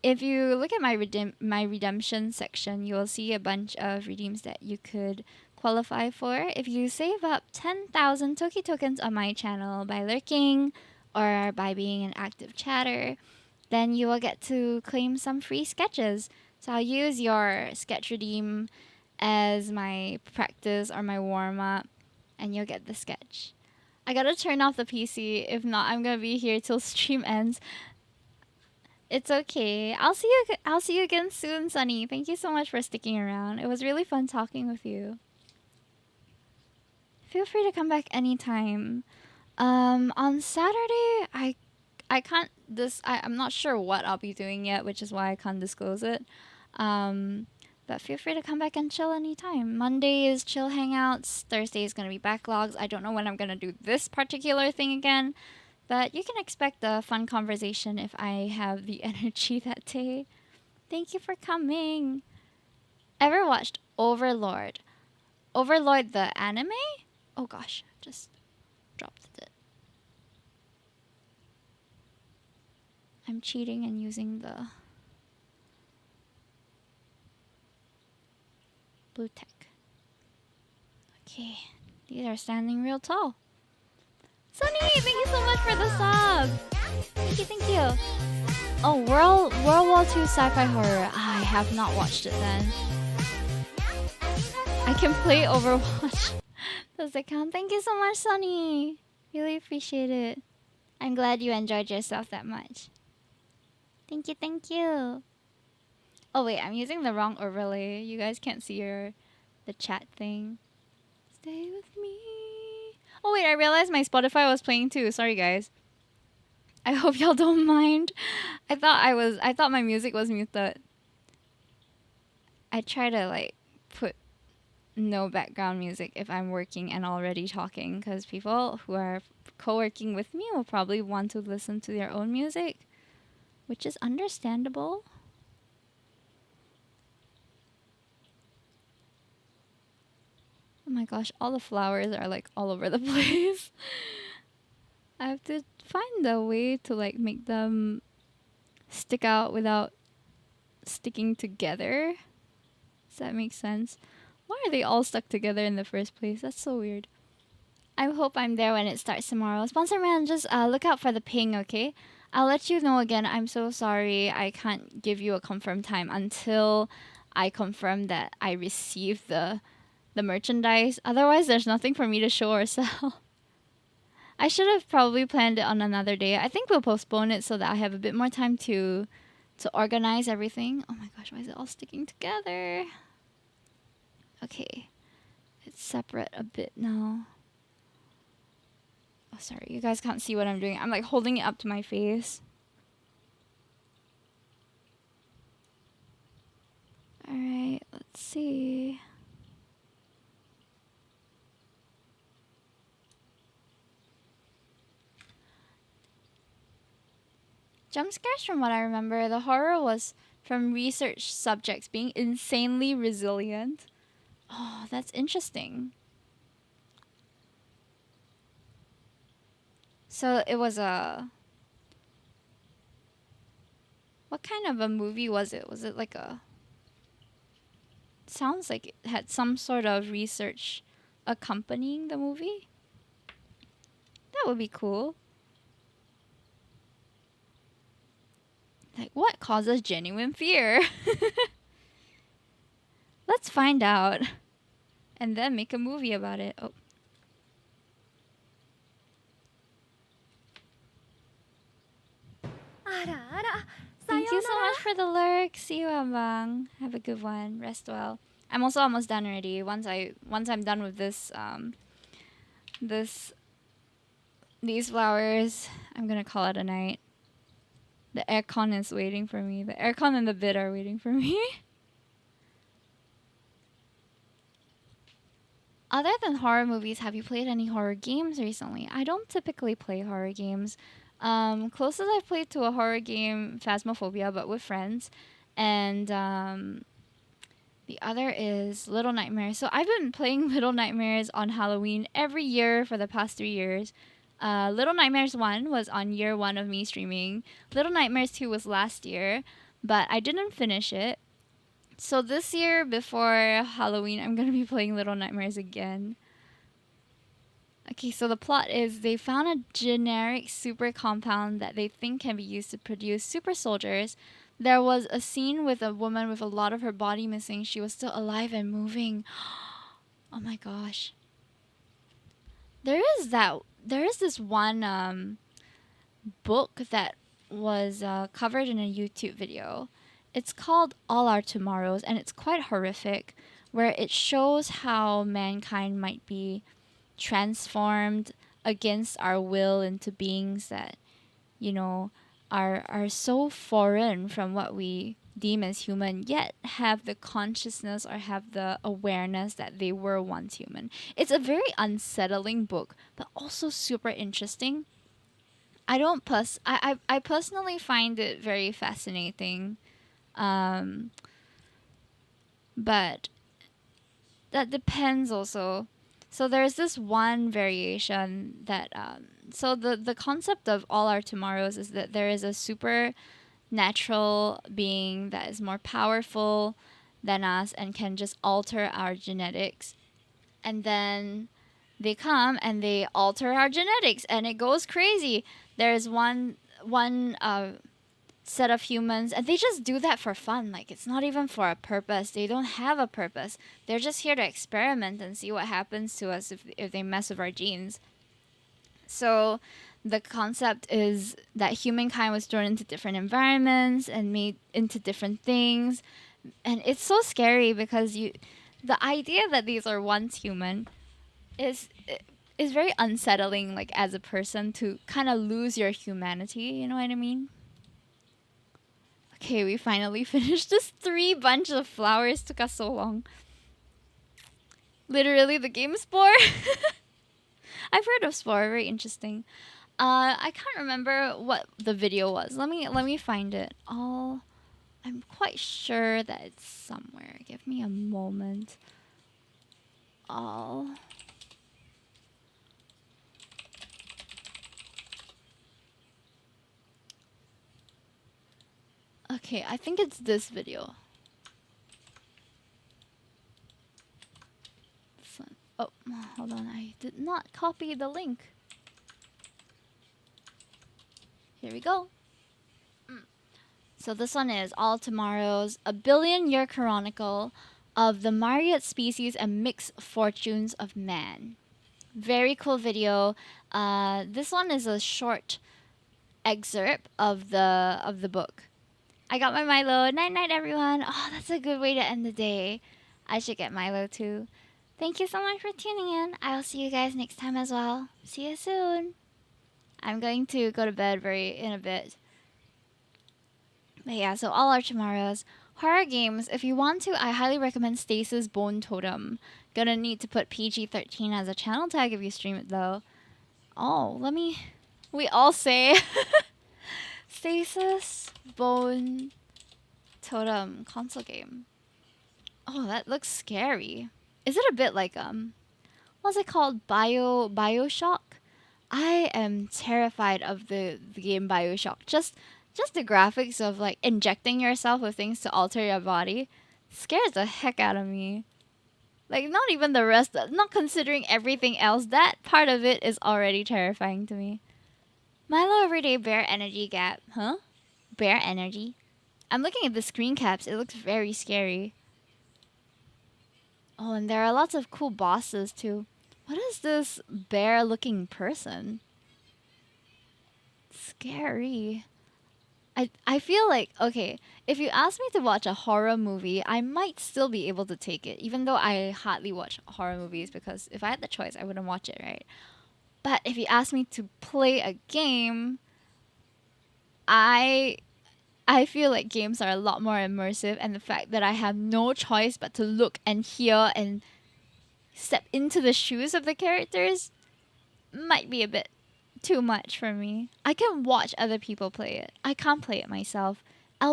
If you look at my redemption section, you will see a bunch of redeems that you could qualify for. If you save up 10,000 Toki tokens on my channel by lurking or by being an active chatter, then you will get to claim some free sketches. So I'll use your sketch redeem as my practice or my warm up, and you'll get the sketch. I gotta turn off the PC. If not, I'm gonna be here till stream ends. It's okay. I'll see you. I'll see you again soon, Sunny. Thank you so much for sticking around. It was really fun talking with you. Feel free to come back anytime. On Saturday, I can't. I'm not sure what I'll be doing yet, which is why I can't disclose it. But feel free to come back and chill anytime. Monday is chill hangouts. Thursday is gonna be backlogs. I don't know when I'm gonna do this particular thing again. But you can expect a fun conversation if I have the energy that day. Thank you for coming. Ever watched Overlord? Overlord the anime? Oh gosh, just dropped it. I'm cheating and using the blue tech. Okay, these are standing real tall. Sunny, thank you so much for the sub. Thank you, thank you. Oh, World War II sci-fi horror. I have not watched it then. I can play Overwatch. Does it count? Thank you so much, Sunny. Really appreciate it. I'm glad you enjoyed yourself that much. Thank you, thank you. Oh wait, I'm using the wrong overlay. You guys can't see the chat thing. Stay with me. Oh wait, I realized my Spotify was playing too. Sorry guys. I hope y'all don't mind. I thought my music was muted. I try to like put no background music if I'm working and already talking, because people who are co-working with me will probably want to listen to their own music, which is understandable. Oh my gosh, all the flowers are like all over the place. I have to find a way to like make them stick out without sticking together. Does that make sense? Why are they all stuck together in the first place? That's so weird. I hope I'm there when it starts tomorrow. Sponsor man, just look out for the ping, okay? I'll let you know again. I'm so sorry. I can't give you a confirmed time until I confirm that I received the merchandise. Otherwise, there's nothing for me to show or sell. I should have probably planned it on another day. I think we'll postpone it so that I have a bit more time to organize everything. Oh my gosh, why is it all sticking together? Okay. It's separate a bit now. Oh, sorry. You guys can't see what I'm doing. I'm like holding it up to my face. Alright, let's see. Jump scares, from what I remember, the horror was from research subjects being insanely resilient. Oh, that's interesting. So it was a... What kind of a movie was it? Was it like a... Sounds like it had some sort of research accompanying the movie. That would be cool. Like, what causes genuine fear? Let's find out. And then make a movie about it. Oh. Thank you so much for the lurk. See you, Ambang. Have a good one. Rest well. I'm also almost done already. Once I'm done with this these flowers, I'm gonna call it a night. The aircon is waiting for me. The aircon and the bid are waiting for me. Other than horror movies, have you played any horror games recently? I don't typically play horror games. Closest I've played to a horror game, Phasmophobia, but with friends. And the other is Little Nightmares. So I've been playing Little Nightmares on Halloween every year for the past 3 years. Little Nightmares 1 was on year 1 of me streaming. Little Nightmares 2 was last year, but I didn't finish it. So this year, before Halloween, I'm going to be playing Little Nightmares again. Okay, so the plot is they found a generic super compound that they think can be used to produce super soldiers. There was a scene with a woman with a lot of her body missing. She was still alive and moving. Oh my gosh. There is this one book that was covered in a YouTube video. It's called All Our Tomorrows, and it's quite horrific, where it shows how mankind might be transformed against our will into beings that, you know, are so foreign from what we deem as human, yet have the consciousness or have the awareness that they were once human. It's a very unsettling book, but also super interesting. I personally find it very fascinating. But that depends also. So there's this one variation that so the concept of All Our Tomorrows is that there is a super natural being that is more powerful than us and can just alter our genetics. And then they come and they alter our genetics and it goes crazy. There's one set of humans and they just do that for fun. Like, it's not even for a purpose. They don't have a purpose. They're just here to experiment and see what happens to us if they mess with our genes. So the concept is that humankind was thrown into different environments and made into different things. And it's so scary because the idea that these are once human is very unsettling, like, as a person, to kind of lose your humanity, you know what I mean? Okay, we finally finished this 3 bunch of flowers. Took us so long. Literally the game Spore. I've heard of Spore, very interesting. I can't remember what the video was. Let me find it. I'm quite sure that it's somewhere. Give me a moment. All. Okay, I think it's this video. This one. Oh, hold on. I did not copy the link. Here we go. So this one is All Tomorrow's A Billion Year Chronicle of the Myriad Species and Mixed Fortunes of Man. Very cool video. This one is a short excerpt of the book. I got my Milo. Night night, everyone. Oh, that's a good way to end the day. I should get Milo too. Thank you so much for tuning in. I'll see you guys next time as well. See you soon. I'm going to go to bed in a bit. But yeah, so all our tomorrows. Horror games, if you want to, I highly recommend Stasis Bone Totem. Gonna need to put PG-13 as a channel tag if you stream it though. Oh, we all say Stasis Bone Totem console game. Oh, that looks scary. Is it a bit like what's it called? Bioshock? I am terrified of the game Bioshock. Just the graphics of like injecting yourself with things to alter your body scares the heck out of me. Like not even the rest, not considering everything else, that part of it is already terrifying to me. Milo Everyday Bear Energy Gap. Huh? Bear Energy? I'm looking at the screen caps. It looks very scary. Oh, and there are lots of cool bosses too. What is this bear looking person? Scary. I feel like, okay, if you ask me to watch a horror movie, I might still be able to take it, even though I hardly watch horror movies because if I had the choice, I wouldn't watch it, right? But if you ask me to play a game, I feel like games are a lot more immersive, and the fact that I have no choice but to look and hear and step into the shoes of the characters might be a bit too much for me. I can watch other people play it. I can't play it myself. I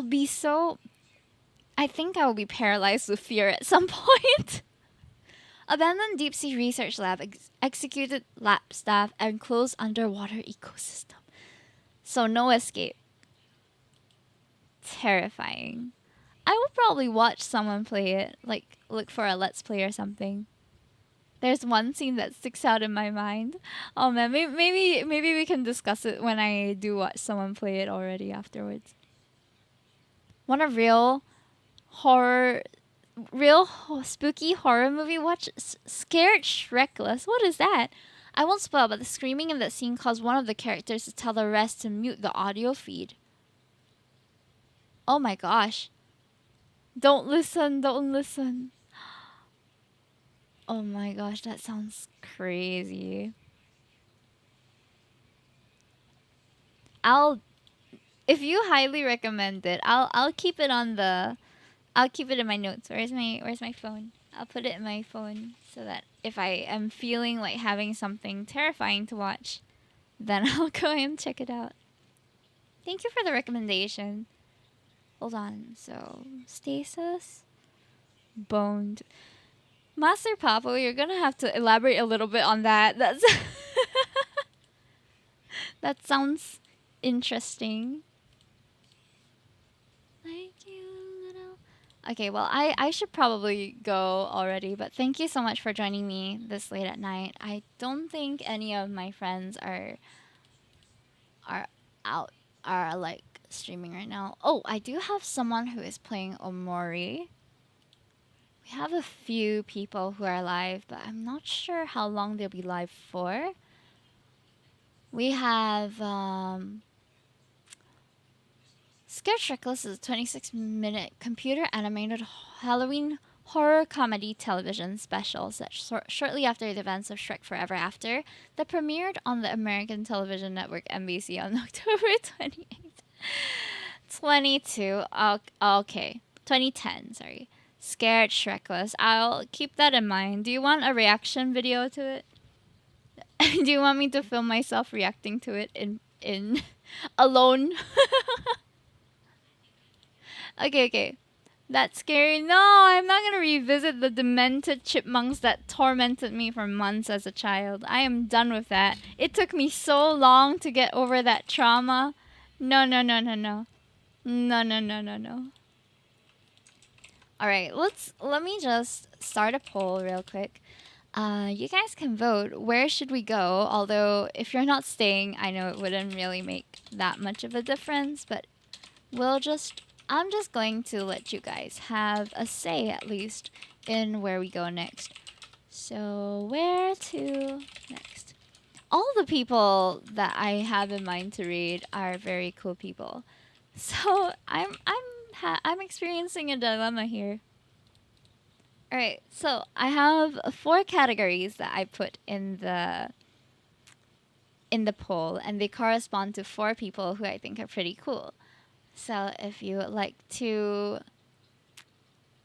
think I will be paralyzed with fear at some point. Abandoned deep sea research lab executed lab staff and closed underwater ecosystem. So no escape. Terrifying. I would probably watch someone play it, like look for a let's play or something. There's one scene that sticks out in my mind. Oh man, maybe we can discuss it when I do watch someone play it already afterwards. Want a horror, spooky horror movie? Watch Scared Shrekless. What is that? I won't spoil, but the screaming in that scene caused one of the characters to tell the rest to mute the audio feed. Oh my gosh. Don't listen. Oh my gosh, that sounds crazy. If you highly recommend it, I'll keep it I'll keep it in my notes. Where's my phone? I'll put it in my phone so that if I am feeling like having something terrifying to watch, then I'll go and check it out. Thank you for the recommendation. Hold on. So, Stasis Boned. Master Papo, you're gonna have to elaborate a little bit on that. That sounds interesting. Like you, little. Okay, well, I should probably go already, but thank you so much for joining me this late at night. I don't think any of my friends are out are like streaming right now. Oh, I do have someone who is playing Omori. We have a few people who are live, but I'm not sure how long they'll be live for. We have Scared Shrekless is a 26-minute computer animated Halloween horror comedy television special set shortly after the events of Shrek Forever After that premiered on the American television network NBC on October 28th. 2010, sorry. Scared Shrekless. I'll keep that in mind. Do you want a reaction video to it? Do you want me to film myself reacting to it in alone? Okay. That's scary. No, I'm not gonna revisit the demented chipmunks that tormented me for months as a child. I am done with that. It took me so long to get over that trauma. No. No, no, no, no, no. All right, let me just start a poll real quick. You guys can vote. Where should we go? Although, if you're not staying, I know it wouldn't really make that much of a difference, but I'm just going to let you guys have a say at least in where we go next. So, where to next? All the people that I have in mind to read are very cool people. So, I'm experiencing a dilemma here. All right, so I have 4 categories that I put in the poll, and they correspond to 4 people who I think are pretty cool. So if you would like to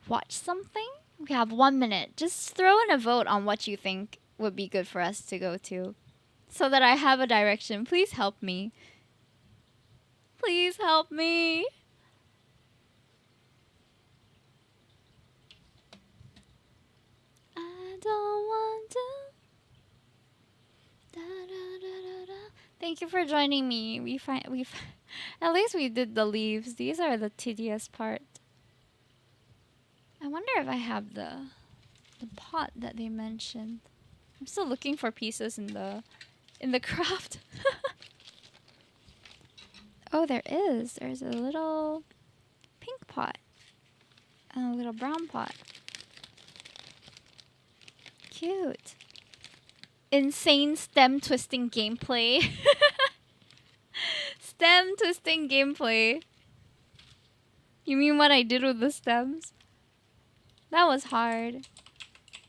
watch something, we have 1 minute. Just throw in a vote on what you think would be good for us to go to, so that I have a direction. Please help me. Please help me. I don't want to. Da, da, da, da, da. Thank you for joining me. We've at least we did the leaves. These are the tedious part. I wonder if I have the pot that they mentioned. I'm still looking for pieces in the craft. Oh, there is. There's a little pink pot and a little brown pot. Cute. Insane stem twisting gameplay. Stem twisting gameplay. You mean what I did with the stems? That was hard.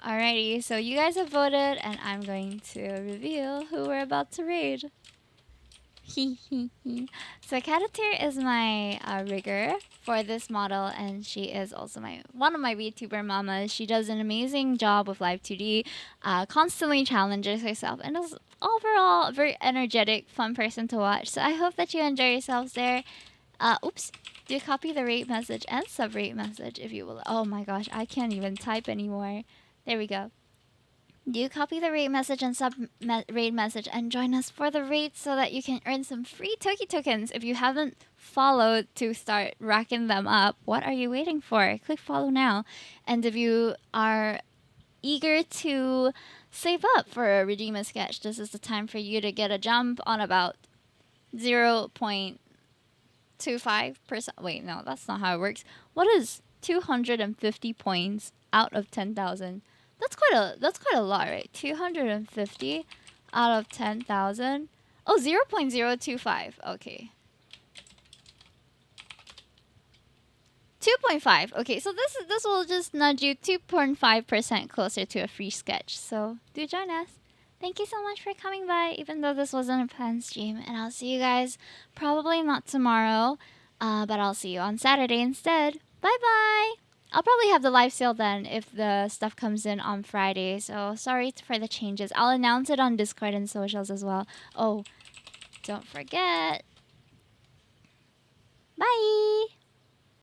Alrighty, so you guys have voted, and I'm going to reveal who we're about to raid. So Catatir is my rigger for this model, and she is also one of my VTuber mamas. She does an amazing job with Live 2D, constantly challenges herself, and is overall a very energetic, fun person to watch. So I hope that you enjoy yourselves there. Oops. Do copy the rate message and sub rate message if you will. Oh my gosh, I can't even type anymore. There we go. Do copy the rate message and rate message and join us for the raid so that you can earn some free Toki tokens. If you haven't followed to start racking them up, what are you waiting for? Click follow now. And if you are eager to save up for a redeem a sketch, this is the time for you to get a jump on about 0.25%. Wait, no, that's not how it works. What is 250 points out of 10,000? That's quite a lot, right? 250 out of 10,000. Oh, 0.025. Okay. 2.5. Okay, so this will just nudge you 2.5% closer to a free sketch. So do join us. Thank you so much for coming by, even though this wasn't a planned stream. And I'll see you guys probably not tomorrow, but I'll see you on Saturday instead. Bye bye. I'll probably have the live sale then if the stuff comes in on Friday. So sorry for the changes. I'll announce it on Discord and socials as well. Oh, don't forget,